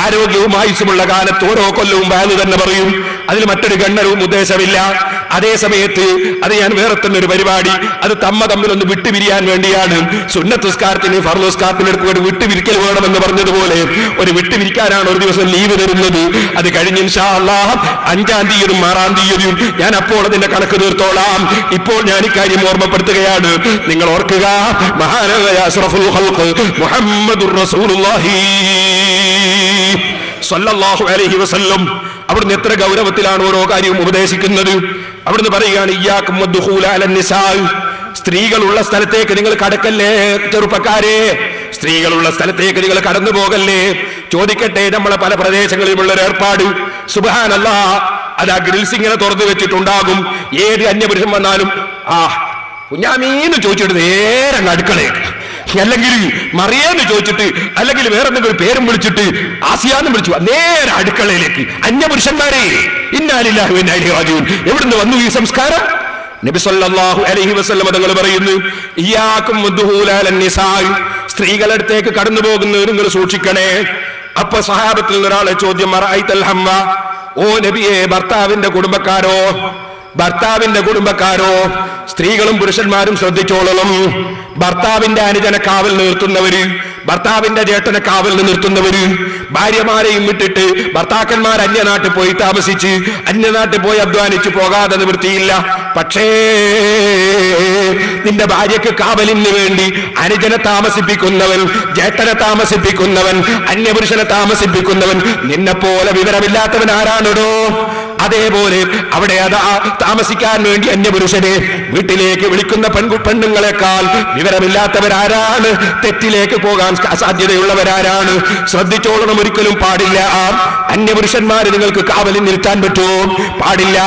ആരോഗ്യവും ആയുസ്സുമുള്ള കാലത്ത് ഓരോ കൊല്ലവും വാന് തന്നെ പറയും. അതിൽ മറ്റൊരു ഗണ്ണനവും ഉദ്ദേശമില്ല. അതേ സമയത്ത് അത് ഞാൻ വേറെ തന്നെ ഒരു പരിപാടി, അത് തമ്മിലൊന്ന് വിട്ടുപിരിയാൻ വേണ്ടിയാണ്. സുന്നത്ത് നിസ്കാരത്തിന് ഫർള് നിസ്കാരത്തിന് എടുക്കുക വിട്ടുപിരിക്കൽ വേണമെന്ന് പറഞ്ഞതുപോലെ ഒരു വിട്ടുപിരിക്കാനാണ് ഒരു ദിവസം ലീവ് തരുന്നത്. അത് കഴിഞ്ഞ് ഇൻഷാ അല്ലാഹ് 5-ാം തീയതിയും 6-ാം തീയതിയും ഞാൻ അപ്പോൾ അതിന്റെ കണക്ക് തീർത്തോളാം. ഇപ്പോൾ ഞാൻ ഇക്കാര്യം ഓർമ്മപ്പെടുത്തുകയാണ്. നിങ്ങൾ ഓർക്കുക, മഹാനായ അഷ്റഫുൽ ഖൽഖ് മുഹമ്മദുർ റസൂലുള്ളാഹി സ്വല്ലല്ലാഹു അലൈഹി വസല്ലം അവിടുന്ന് എത്ര ഗൗരവത്തിലാണ് ഓരോ കാര്യവും ഉപദേശിക്കുന്നത്. അവിടുന്ന് പറയുകയാണ്, ഇയ്യാകും വദ്ദുഖൂല അലൻ നിസാ, സ്ത്രീകളുള്ള സ്ഥലത്തേക്ക് നിങ്ങൾ കടക്കല്ലേ ചെറുപ്പക്കാരെ, സ്ത്രീകളുള്ള സ്ഥലത്തേക്ക് നിങ്ങൾ കടന്നു പോകല്ലേ. ചോദിക്കട്ടെ, നമ്മളെ പല പ്രദേശങ്ങളിലുമുള്ള ഒരു ഏർപ്പാട്, സുബ്ഹാനല്ലാഹ്, അത് ആ ഗ്രിൽസ് ഇങ്ങനെ തുറന്നു വെച്ചിട്ടുണ്ടാകും. ഏത് അന്യപുരുഷൻ വന്നാലും കുഞ്ഞാമീന്ന് ചോദിച്ചിട്ട് നേരെ അടുക്കളയേക്ക്, അല്ലെങ്കിൽ മറിയാന്ന് ചോദിച്ചിട്ട്, അല്ലെങ്കിൽ വേറെ എന്തെങ്കിലും പേരും വിളിച്ചിട്ട് ആസിയാന്ന് വിളിച്ചു നേരെ അടുക്കളയിലേക്ക്. അന്യപുരുഷന്മാരെ, ഇന്നാ ലില്ലാഹി വ ഇന്നാ ഇലൈഹി റാജിഊൻ. എവിടുന്ന് വന്നു ഈ സംസ്കാരം? നബി സല്ലല്ലാഹു അലൈഹി വസല്ലം തങ്ങൾ പറയുന്നു, ഇയ്യാകും വദ്ദുഖൂല അലൻ നിസാ, സ്ത്രീകളുടെ അടുത്തേക്ക് കടന്നു പോകുന്നത് നിങ്ങൾ സൂക്ഷിക്കണേ. അപ്പൊ സഹാബത്തിൽ ഒരാളെ ചോദ്യം, അറഅയ്തൽ ഹമ്മ, ഓ നബിയെ, ഭർത്താവിന്റെ കുടുംബക്കാരോ സ്ത്രീകളും പുരുഷന്മാരും ശ്രദ്ധിച്ചോളണം. ഭർത്താവിന്റെ അനുജനെ കാവൽ നിർത്തുന്നവര്, ഭർത്താവിന്റെ ജേട്ടനെ കാവൽ നിർത്തുന്നവര്, ഭാര്യമാരെയും വിട്ടിട്ട് ഭർത്താക്കന്മാർ അന്യനാട്ടിൽ പോയി താമസിച്ച് അന്യനാട്ടിൽ പോയി അധ്വാനിച്ച് പോകാതെ നിവൃത്തിയില്ല. പക്ഷേ നിന്റെ ഭാര്യക്ക് കാവലിന് വേണ്ടി അനുജനെ താമസിപ്പിക്കുന്നവൻ, ജേട്ടനെ താമസിപ്പിക്കുന്നവൻ, അന്യപുരുഷനെ താമസിപ്പിക്കുന്നവൻ നിന്നെപ്പോലെ വിവരമില്ലാത്തവൻ ആരാണോ? അതേപോലെ അവിടെ അതാ താമസിക്കാൻ വേണ്ടി അന്യപുരുഷനെ വീട്ടിലേക്ക് വിളിക്കുന്ന പെണ്ണുങ്ങളെക്കാൾ വിവരമില്ലാത്തവരാരാണ്? തെറ്റിലേക്ക് പോകാൻ സാധ്യതയുള്ളവരാരാണ്? ശ്രദ്ധിച്ചോളണം, ഒരിക്കലും പാടില്ല. അന്യപുരുഷന്മാര് നിങ്ങൾക്ക് കാവലിൽ നിൽക്കാൻ പറ്റുമോ? പാടില്ല.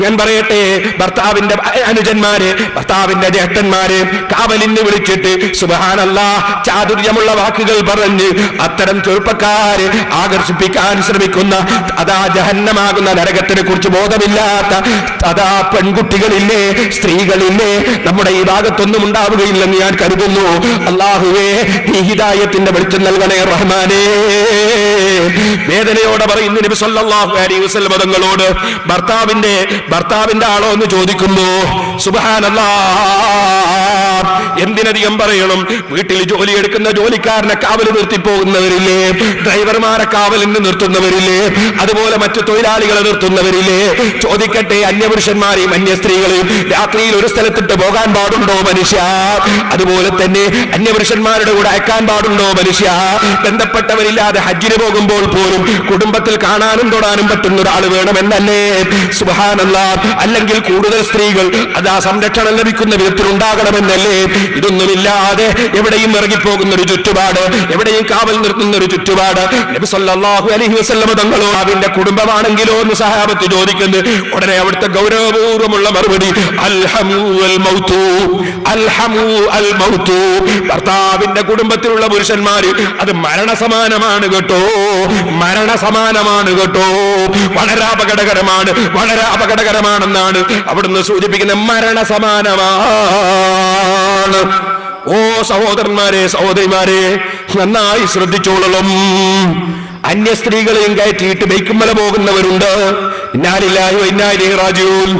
ഞാൻ പറയട്ടെ, ഭർത്താവിന്റെ അനുജന്മാരെ, ഭർത്താവിന്റെ ജ്യേഷ്ഠന്മാരെ കാവലിന് വിളിച്ചിട്ട് സുബ്ഹാനല്ലാഹ് ചാതുര്യമുള്ള വാക്കുകൾ പറഞ്ഞ് അത്തരം ചെറുപ്പക്കാരെ ആകർഷിപ്പിക്കാൻ ശ്രമിക്കുന്ന അതാ ജഹന്നമാകുന്ന നരകത്തിനെ കുറിച്ച് ബോധമില്ലാത്ത അതാ പെൺകുട്ടികളില്ലേ, സ്ത്രീകളില്ലേ, നമ്മുടെ ഈ ഭാഗത്തൊന്നും ഉണ്ടാവുകയില്ലെന്ന് ഞാൻ കരുതുന്നു. അല്ലാഹുവേ, ഈ ഹിദായത്തിന്റെ വെളിച്ചം നൽകണേ റഹ്മാനേ. വേദനയോടെ പറയുന്നു നബി സല്ലല്ലാഹു അലൈഹി വസല്ലം തങ്ങളോട്, ഭർത്താവിന്റെ ആളോ എന്ന് ചോദിക്കുന്നു. സുബ്ഹാനല്ലാഹ്, എന്തിനധികം പറയണം, വീട്ടിൽ ജോലിയെടുക്കുന്ന ജോലിക്കാരനെ കാവൽ നിർത്തി പോകുന്നവരില്ലേ, ഡ്രൈവർമാരെ കാവലിന് നിർത്തുന്നവരില്ലേ, അതുപോലെ മറ്റു തൊഴിലാളികളെ നിർത്തുന്നവരില്ലേ. ചോദിക്കട്ടെ, അന്യപുരുഷന്മാരെയും അന്യ സ്ത്രീകളെയും രാത്രിയിൽ ഒരു സ്ഥലത്തിട്ട് പോകാൻ പാടുണ്ടോ മനുഷ്യ? അതുപോലെ തന്നെ അന്യപുരുഷന്മാരുടെ കൂടെ അയക്കാൻ പാടുണ്ടോ മനുഷ്യ? ബന്ധപ്പെട്ടവരില്ലാതെ ഹജ്ജിന് പോകുമ്പോൾ പോലും കുടുംബത്തിൽ കാണാനും തൊടാനും പറ്റുന്ന ഒരാൾ വേണമെന്നല്ലേ? സുബ്ഹാനല്ലാഹ്. അല്ലെങ്കിൽ കൂടുതൽ സ്ത്രീകൾ അതാ സംരക്ഷണം ലഭിക്കുന്ന വിധത്തിൽ ഉണ്ടാകണമെന്നല്ലേ? ഇതൊന്നുമില്ലാതെ എവിടെയും ഇറങ്ങിപ്പോകുന്ന ഒരു ചുറ്റുപാട്, എവിടെയും കാവൽ നിർത്തുന്ന ഒരു ചുറ്റുപാട്. നബി സല്ലല്ലാഹു അലൈഹി വസല്ലം തങ്ങളോ അവന്റെ കുടുംബമാണെങ്കിലോ എന്ന് സഹാബത്ത് ചോദിക്കുന്നത്. ഉടനെ അവിടുത്തെ ഗൗരവപൂർവ്വമുള്ള മറുപടി, അൽഹമു അൽ മൗതു, അൽഹമു അൽ മൗതു. ഭർത്താവിന്റെ കുടുംബത്തിലുള്ള പുരുഷന്മാര് അത് മരണസമാനമാണ് കേട്ടോ, മരണസമാനമാണ് കേട്ടോ. വളരെ അപകടകരമാണെന്നാണ് അവിടുന്ന് സൂചിപ്പിക്കുന്നത്. മരണസമാനമാണ്. ഓ സഹോദരന്മാരെ, സഹോദരിമാരെ, നന്നായി ശ്രദ്ധിച്ചോളണം. അന്യ സ്ത്രീകളെയും കയറ്റിയിട്ട് ബൈക്കുമ്മല പോകുന്നവരുണ്ട്. ഇന്നാ ലില്ലാഹി വ ഇന്നാ ഇലൈഹി റാജിഊൻ.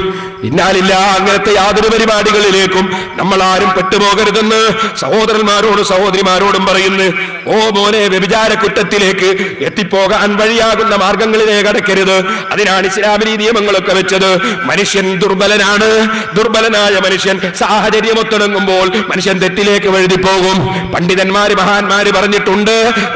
ഇന്നാലില്ല, അങ്ങനത്തെ യാതൊരു പരിപാടികളിലേക്കും നമ്മൾ ആരും പെട്ടുപോകരുതെന്ന് സഹോദരന്മാരോടും സഹോദരിമാരോടും പറയുന്നു. ഓ മോനെ, വ്യഭിചാര കുറ്റത്തിലേക്ക് എത്തിപ്പോകാൻ വഴിയാകുന്ന മാർഗങ്ങളിലേക്ക് കടക്കരുത്. അതിനാണ് ഇസ്ലാമിക നിയമങ്ങളൊക്കെ വെച്ചത്. മനുഷ്യൻ ദുർബലനാണ്. ദുർബലനായ മനുഷ്യൻ സാഹചര്യം ഒത്തിണങ്ങുമ്പോൾ മനുഷ്യൻ തെറ്റിലേക്ക് വഴുതിപ്പോകും. പണ്ഡിതന്മാര് മഹാന്മാര് പറഞ്ഞിട്ടുണ്ട്,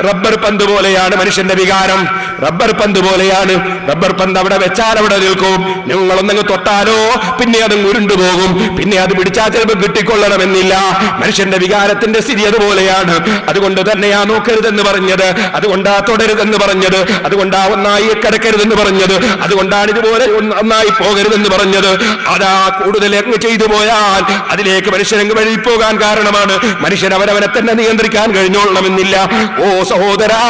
റബ്ബർ പന്ത് പോലെയാണ് മനുഷ്യന്റെ വികാരം. റബ്ബർ പന്ത് പോലെയാണ്. റബ്ബർ പന്ത് അവിടെ വെച്ചാൽ അവിടെ നിൽക്കും. നിങ്ങളൊന്നങ്ങ് തൊട്ടാലോ പിന്നെ അത് ഉരുണ്ടുപോകും. പിന്നെ അത് പിടിച്ചാൽ ചിലപ്പോൾ കിട്ടിക്കൊള്ളണമെന്നില്ല. മനുഷ്യന്റെ വികാരത്തിന്റെ സ്ഥിതി അതുപോലെയാണ്. അതുകൊണ്ട് തന്നെയാ നോക്കരുതെന്ന് പറഞ്ഞത്, അതുകൊണ്ടാ തുടരുതെന്ന് പറഞ്ഞത്, അതുകൊണ്ടാ ഒന്നായി കിടക്കരുതെന്ന് പറഞ്ഞത്, അതുകൊണ്ടാണ് ഇതുപോലെ ഒന്നായി പോകരുതെന്ന് പറഞ്ഞത്. അതാ കൂടുതൽ ചെയ്തു പോയാൽ അതിലേക്ക് മനുഷ്യനങ്ങ് വഴിപ്പോകാൻ കാരണമാണ്. മനുഷ്യൻ അവരവനെ തന്നെ നിയന്ത്രിക്കാൻ കഴിഞ്ഞോളണമെന്നില്ല. ഓ സഹോദരാ,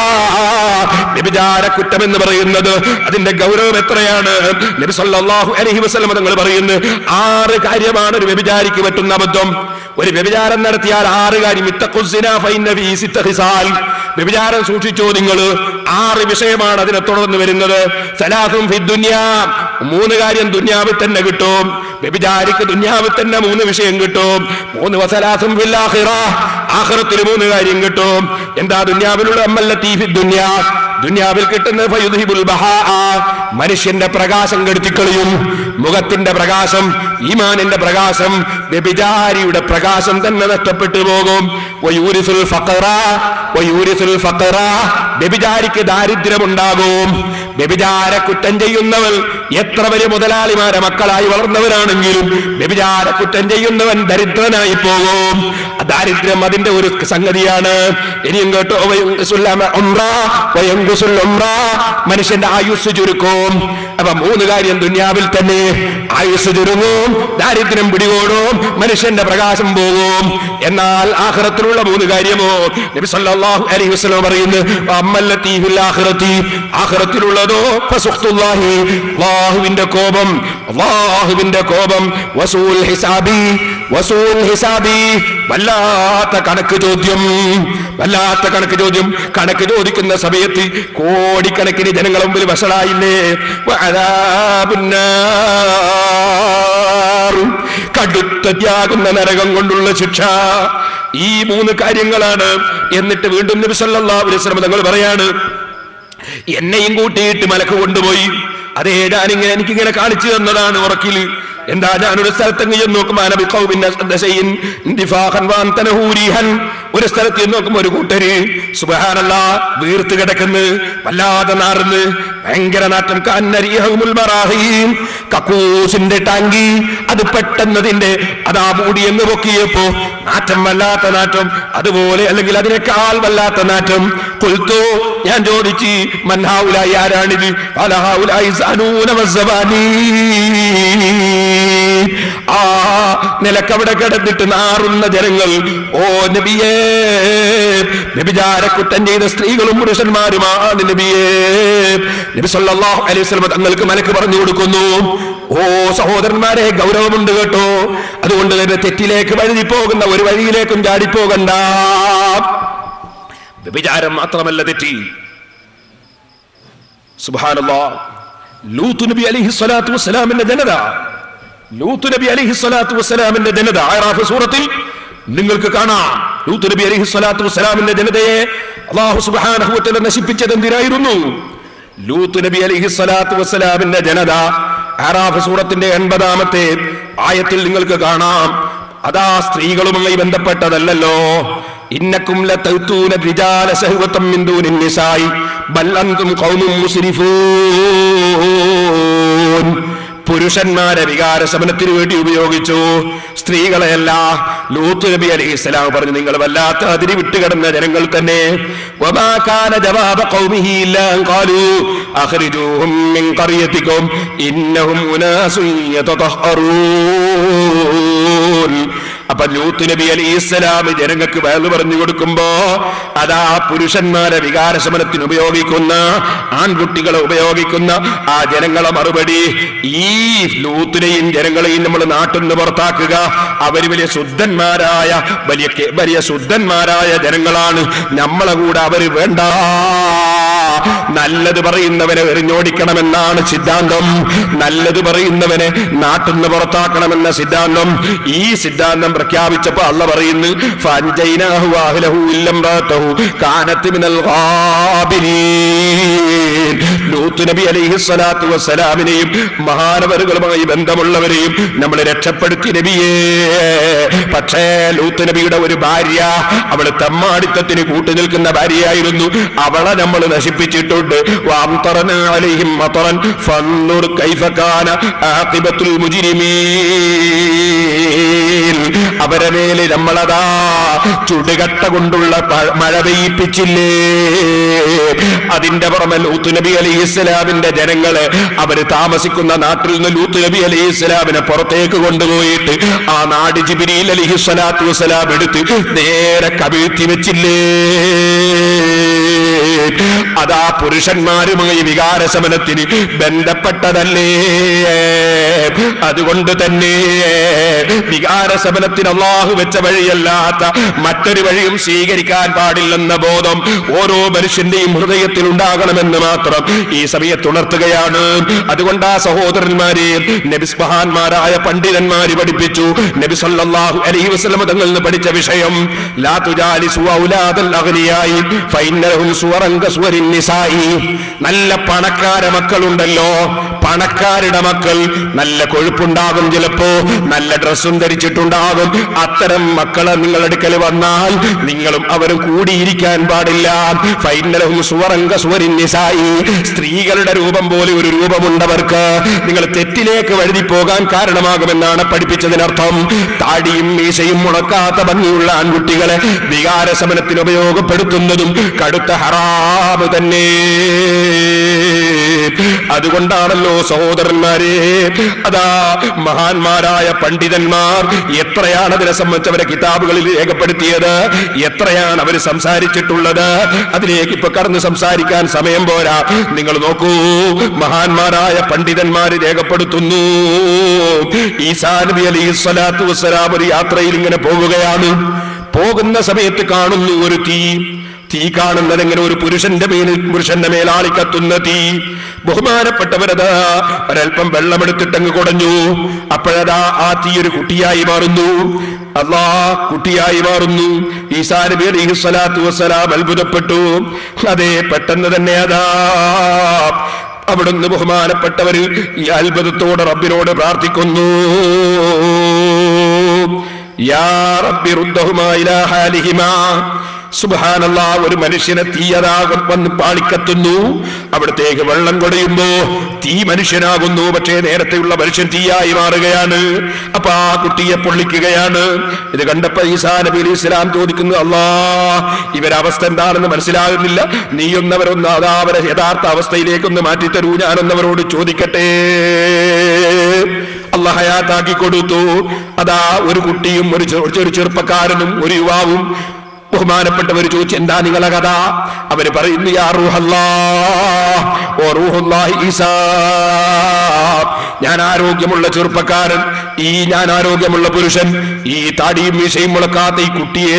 വ്യഭിചാര കുറ്റം എന്ന് പറയുന്നത് അതിന്റെ ഗൗരവം എത്രയാണ്? നബി സല്ലല്ലാഹു അലൈഹി വസല്ലം തങ്ങൾ പറയുന്നു 6 കാര്യമാണ് ഒരു വ്യഭിചാരിക്ക് പറ്റുന്ന അബദ്ധം. ഒരു വ്യഭിചാരം നടത്തിയാൽ 6 കാര്യം. വ്യഭിചാരം സൂക്ഷിച്ചോ നിങ്ങൾ. 6 വിഷയമാണ് അതിനെ തുടർന്ന് വരുന്നത്. 3 കാര്യം ദുന്യാവിൽ തന്നെ കിട്ടും. വ്യഭിചാരിക്ക് ദുന്യാവിൽ തന്നെ 3 വിഷയം കിട്ടും. 3 ആഖിറത്തിൽ 3 കാര്യം കിട്ടും. എന്താ ദുന്യാവിലുള്ള ദുന്യാവിൽ കിട്ടുന്നത് മനുഷ്യന്റെ പ്രകാശം കെടുത്തിക്കളയും. മുഖത്തിന്റെ പ്രകാശം, ഈമാനിന്റെ പ്രകാശം, വ്യഭിചാരിയുടെ പ്രകാശം തന്നെ നഷ്ടപ്പെട്ടു പോകും. വ്യഭിചാരിക്ക് ദാരിദ്ര്യമുണ്ടാകും. വ്യഭിചാര കുറ്റം ചെയ്യുന്നവൻ എത്ര വലിയ മുതലാളിമാരെ മക്കളായി വളർന്നവരാണെങ്കിലും വ്യഭിചാര കുറ്റം ചെയ്യുന്നവൻ ദരിദ്രനായി പോകും. ദാരിദ്ര്യം അതിന്റെ ഒരു സംഗതിയാണ്. ഇനിയും കേട്ടോ, മനുഷ്യന്റെ ആയുസ് ചുരുക്കും. അപ്പൊ 3 കാര്യം ദുന്യാവിൽ തന്നെ. ആയുസ് ചുരുങ്ങും, ദാരിദ്ര്യം പിടികൂടും, മനുഷ്യന്റെ പ്രകാശം പോകും. എന്നാൽ ആഖിറത്തിലുള്ള 3 കാര്യമോ നബി സല്ലല്ലാഹു അലൈഹി വസല്ലം പറയുന്നു, അമ്മല്ലത്തി ഫിൽ ആഖിറതി, ആഖിറത്തിലുള്ളതോ ഫസുഖ്തുല്ലാഹി, അല്ലാഹുവിന്റെ കോപം, അല്ലാഹുവിന്റെ കോപം, വസൂൽ ഹിസാബി, വസൂൽ ഹിസാബി, വല്ലാത്ത കണക്ക് ചോദ്യം, വല്ലാത്ത കണക്ക് ചോദ്യം. കണക്ക് ചോദിക്കുന്ന സമയത്ത് കോടിക്കണക്കിന് ജനങ്ങളുടെ മുമ്പിൽ വഷളായില്ലേ. കടുത്തയാകുന്ന നരകം കൊണ്ടുള്ള ശിക്ഷ. ഈ 3 കാര്യങ്ങളാണ്. എന്നിട്ട് വീണ്ടും നബി സല്ലല്ലാഹു അലൈഹി വസല്ലം തങ്ങൾ പറയാണ്, എന്നെയും കൂട്ടിയിട്ട് മലക്ക് കൊണ്ടുപോയി. അതേ ഞാനിങ്ങനെ എനിക്കിങ്ങനെ കാണിച്ചു തന്നതാണ് ഉറക്കില്. എന്താ, ഞാനൊരു സ്ഥലത്തെങ്ങ് ചെന്ന് നോക്കുമ്പോ ഒരു സ്ഥലത്ത് നോക്കുമ്പോ ഒരു കൂട്ടര് സുബ്ഹാനല്ലാഹ് വീർത്ത് കിടക്കുന്നു, വല്ലാതെ നാറുന്ന്, ഭയങ്കര നാറ്റം. കക്കൂസിന്റെ ടാങ്കി അത് പെട്ടെന്നതിന്റെ അതാ മൂടി എന്ന് പൊക്കിയപ്പോ നാറ്റം, വല്ലാത്ത നാറ്റം. അതുപോലെ അല്ലെങ്കിൽ അതിനേക്കാൾ വല്ലാത്ത നാറ്റം. കുൽത്തു, ഞാൻ ചോദിച്ചു, മൻഹാഉലായി, ആരാണിത്? അലഹാഉലായി സനൂന വസ്സബാനി. ആ നിലക്കവിടെ കിടന്നിട്ട് നാറുന്ന ജനങ്ങൾ. ഓ നബിയേ, വ്യഭിചാരക്കുറ്റം ചെയ്ത സ്ത്രീകളും പുരുഷന്മാരുമാണ് നബിയേ. നബി സല്ലല്ലാഹു അലൈഹി വസല്ലം തങ്ങൾക്ക് മലക്ക് പറഞ്ഞു കൊടുക്കുന്നു, ഓ സഹോദരന്മാരെ, ഗൗരവമുണ്ട് കേട്ടോ. അതുകൊണ്ട് തന്നെ തെറ്റിലേക്ക് വഴുതി പോകുന്ന ഒരു വഴിയിലേക്കും ചാടിപ്പോകണ്ട. വ്യഭിചാരം മാത്രമല്ല തെറ്റി. സുബ്ഹാനല്ലാഹ്, ലൂത്ത് നബി അലൈഹിസ്സലാത്തു വസ്സലാമിന്റെ ജനത, ലൂത്ത് നബി അലൈഹിസ്സലാത്തു വസ്സലാമിന്റെ ജനത അറാഫ് സൂറത്തിൽ നിങ്ങൾക്ക് കാണാം. ലൂത്ത് നബി അലൈഹിസ്സലാത്തു വസ്സലാമിന്റെ ജനതയെ അല്ലാഹു സുബ്ഹാനഹു വ തആല നശിപ്പിച്ചത് എന്തിനായിരുന്നു? ലൂത്ത് നബി അലൈഹിസ്സലാത്തു വസ്സലാമിന്റെ ജനത അറാഫ് സൂറത്തിന്റെ 80-ാമത്തെ ആയത്തിൽ നിങ്ങൾക്ക് കാണാം. അതാ സ്ത്രീകളുമായി ബന്ധപ്പെട്ടതല്ലല്ലോ. ഇന്നക്കും ലതൗതൂന റിജാല ശഹവതൻ മിൻ ദൂനിൻ നിസായി ബൽ അൻതും ഖൗമുൻ മുസ്രിഫൂൻ. പുരുഷന്മാരെ വികാര ശമനത്തിന് വേണ്ടി ഉപയോഗിച്ചു, സ്ത്രീകളെയല്ല. ലൂത്ത് നബി അലൈഹിസ്സലാം പറഞ്ഞു, നിങ്ങൾ വല്ലാത്ത അതിരി വിട്ടുകിടന്ന ജനങ്ങൾ തന്നെ. വമാ കാന ജവാബ ഖൗമിഹി ഇല്ലാ അൻ ഖാലൂ അഖ്രിജൂഹും മിൻ ഖറിയതികും ഇന്നഹും ഉനാസുൻ യതതഹറൂൻ. അപ്പൊ ലൂത്ത് നബി അലൈഹിസ്സലാം ജനങ്ങൾക്ക് വയലു പറഞ്ഞു കൊടുക്കുമ്പോ അതാ പുരുഷന്മാരെ വികാരശമനത്തിന് ഉപയോഗിക്കുന്ന, ആൺകുട്ടികളെ ഉപയോഗിക്കുന്ന ആ ജനങ്ങളെ മറുപടി, ഈ ലൂത്തിനെയും ജനങ്ങളെയും നമ്മൾ നാട്ടിൽ നിന്ന് പുറത്താക്കുക. അവര് വലിയ ശുദ്ധന്മാരായ വലിയ ശുദ്ധന്മാരായ ജനങ്ങളാണ്, നമ്മളെ കൂടെ അവര് വേണ്ട. നല്ലത് പറയുന്നവനെ എറിഞ്ഞോടിക്കണമെന്നാണ് സിദ്ധാന്തം. നല്ലത് പറയുന്നവനെ നാട്ടിൽ നിന്ന് പുറത്താക്കണമെന്ന സിദ്ധാന്തം. ഈ സിദ്ധാന്തം പ്രഖ്യാപിച്ചപ്പോ അള്ളാഹ് പറയുന്നു, ഫഅൻജൈനാഹു വഅഹ്ലഹു ഇല്ലാ ഇംറഅതഹു കാനത് മിനൽ ഗാബിരീൻ. ലൂത്ത് നബി അലൈഹിസ്സലാത്തു വസ്സലാമിനെയും മഹാനവറുകളുമായി ബന്ധമുള്ളവരെയും നമ്മൾ രക്ഷപ്പെടുത്തി നബിയേ. പക്ഷേ ലൂത്ത് നബിയുടെ ഒരു ഭാര്യ, അവള് തെമ്മാടിത്തത്തിന് കൂട്ടുനിൽക്കുന്ന ഭാര്യയായിരുന്നു. അവളെ നമ്മൾ നശിപ്പിച്ചിട്ടുണ്ട്. വഅംതറനാ അലൈഹിം മതറൻ ഫൻദുർ കൈഫ കാന ആഖിബത്തുൽ മുജ്രിമീൻ. അവരെ മേലെ നമ്മളതാ ചുടുകട്ട കൊണ്ടുള്ള മഴ പെയ്യിപ്പിച്ചില്ലേ. അതിന്റെ പുറമെ ലൂത്ത് നബി അലൈഹിസ്സലാമിന്റെ ജനങ്ങള് അവര് താമസിക്കുന്ന നാട്ടിൽ നിന്ന് ലൂത്ത് നബി അലൈഹിസ്സലാമിനെ പുറത്തേക്ക് കൊണ്ടുപോയിട്ട് ആ നാട് ജിബ്രീൽ അലൈഹിസ്സലാത്തു വസ്സലാം എടുത്ത് നേരെ കവിഴ്ത്തി വെച്ചില്ലേ. അതാ പുരുഷന്മാരുമായി വികാരശമനത്തിന് ബന്ധപ്പെട്ടതല്ലേ. അതുകൊണ്ട് തന്നെ വികാരശമനത്തിന് അല്ലാഹു വെച്ച വഴിയല്ലാത്ത മറ്റൊരു വഴിയും സ്വീകരിക്കാൻ പാടില്ലെന്ന ബോധം ഓരോ മനുഷ്യന്റെയും ഹൃദയത്തിൽ ഉണ്ടാകണമെന്ന് മാത്രം ഈ സമയത്ത് ഉണർത്തുകയാണ്. അതുകൊണ്ട് ആ സഹോദരന്മാരെ നബി മഹാന്മാരായ പണ്ഡിതന്മാര് പഠിപ്പിച്ചു. നബി സല്ലല്ലാഹു അലൈഹി വസല്ലം തങ്ങളിൽ നിന്ന് പഠിച്ച വിഷയം ലാ തുജാലിസു ഔലാദൽ അഗ്നിയായി ഫഇന്നഹും സുവറൻ കസുവരിൻ നിസായി. നല്ല പണക്കാര മക്കളുണ്ടല്ലോ, പണക്കാരുടെ മക്കൾ നല്ല കൊഴുപ്പുണ്ടാകും, ചിലപ്പോ നല്ല ഡ്രസ്സും ധരിച്ചിട്ടുണ്ടാകും. അത്തരം മക്കളെ നിങ്ങളുടെ അടുക്കൽ വന്നാൽ നിങ്ങളും അവരും കൂടിയിരിക്കാൻ പാടില്ല. ഫൈനലഹും സുവറൻ കസുവരിൻ നിസായി. സ്ത്രീകളുടെ രൂപം പോലെ ഒരു രൂപമുണ്ടവർക്ക്. നിങ്ങൾ തെറ്റിലേക്ക് വഴുതി പോകാൻ കാരണമാകുമെന്നാണ് പഠിപ്പിച്ചതിനർത്ഥം. താടിയും മീശയും മുളക്കാത്ത ഭംഗിയുള്ള ആൺകുട്ടികളെ വികാരശമനത്തിന് ഉപയോഗപ്പെടുത്തുന്നതും കടുത്ത ഹറാമ് തന്നെ. അതുകൊണ്ടാണല്ലോ സഹോദരന്മാരെ, അതാ മഹാന്മാരായ പണ്ഡിതന്മാർ എത്രയാണ് അതിനെ സംബന്ധിച്ചവരെ കിതാബുകളിൽ രേഖപ്പെടുത്തിയത്, എത്രയാണ് അവർ സംസാരിച്ചിട്ടുള്ളത്. അതിലേക്ക് ഇപ്പൊ കടന്ന് സംസാരിക്കാൻ സമയം പോരാ. നിങ്ങൾ നോക്കൂ, മഹാന്മാരായ പണ്ഡിതന്മാർ രേഖപ്പെടുത്തുന്നു, ഈസാ നബി അലൈഹി സ്വലാത്തു വസ്സലാം ഒരു യാത്രയിൽ ഇങ്ങനെ പോവുകയാണ്. പോകുന്ന സമയത്ത് കാണുന്നു ഒരു തീ കാണുന്നത് എങ്ങനെ ഒരു പുരുഷന്റെ മേലാളി കത്തുന്ന തീ. ബഹുമാനപ്പെട്ടവരതാ ഒരൽപ്പം വെള്ളമെടുത്തിട്ടങ്ങ് കുടഞ്ഞു. അപ്പോഴതാ ആ തീ ഒരു കുട്ടിയായി മാറുന്നു. കുട്ടിയായി മാറുന്നു. ഈസാ നബി അലൈഹി സ്വലാത്തു വസ്സലാം അത്ഭുതപ്പെട്ടു. അതേ, പെട്ടെന്ന് തന്നെ അതാ അവിടുന്ന് ബഹുമാനപ്പെട്ടവര് ഈ അത്ഭുതത്തോടെ റബ്ബിനോട് പ്രാർത്ഥിക്കുന്നു. യാ റബ്ബി റുദ്ദഹുമാ ഇലാ ഹാലിഹിമാ. സുബ്ഹാനല്ലാഹ്, ഒരു മനുഷ്യനെ തീയതാകും വന്ന് പാളിക്കത്തുന്നു. അവിടത്തേക്ക് വെള്ളം കൊടയുമ്പോ തീ മനുഷ്യനാകുന്നു, പക്ഷേ നേരത്തെയുള്ള മനുഷ്യൻ തീയായി മാറുകയാണ്. അപ്പൊ ആ കുട്ടിയെ പൊള്ളിക്കുകയാണ്. ഇത് കണ്ടപ്പോ ഈസാ നബി അലൈഹി സ്വലാം ചോദിക്കുന്നു, ഇവരവസ്ഥ എന്താണെന്ന് മനസ്സിലാകുന്നില്ല, നീയൊന്നവരൊന്ന് അതാ അവരെ യഥാർത്ഥ അവസ്ഥയിലേക്കൊന്ന് മാറ്റിത്തരൂ, ഞാനൊന്നവരോട് ചോദിക്കട്ടെ. അല്ലാഹ് ഹയാത്താക്കി കൊടുത്തു. അതാ ഒരു കുട്ടിയും ഒരു ചെറുപ്പക്കാരനും ഒരു യുവാവും. ബഹുമാനപ്പെട്ടവർ ചോദിച്ചു, എന്താ നിങ്ങളെ കഥ? അവര് പറയുന്നു, യാ റൂഹല്ലാഹ്, ഓ റൂഹുല്ലാഹി ഈസാ, ഞാൻ ആരോഗ്യമുള്ള ചെറുപ്പക്കാരൻ, ഞാൻ ആരോഗ്യമുള്ള പുരുഷൻ, ഈ താടിയും മീശയും മുളക്കാത്ത ഈ കുട്ടിയെ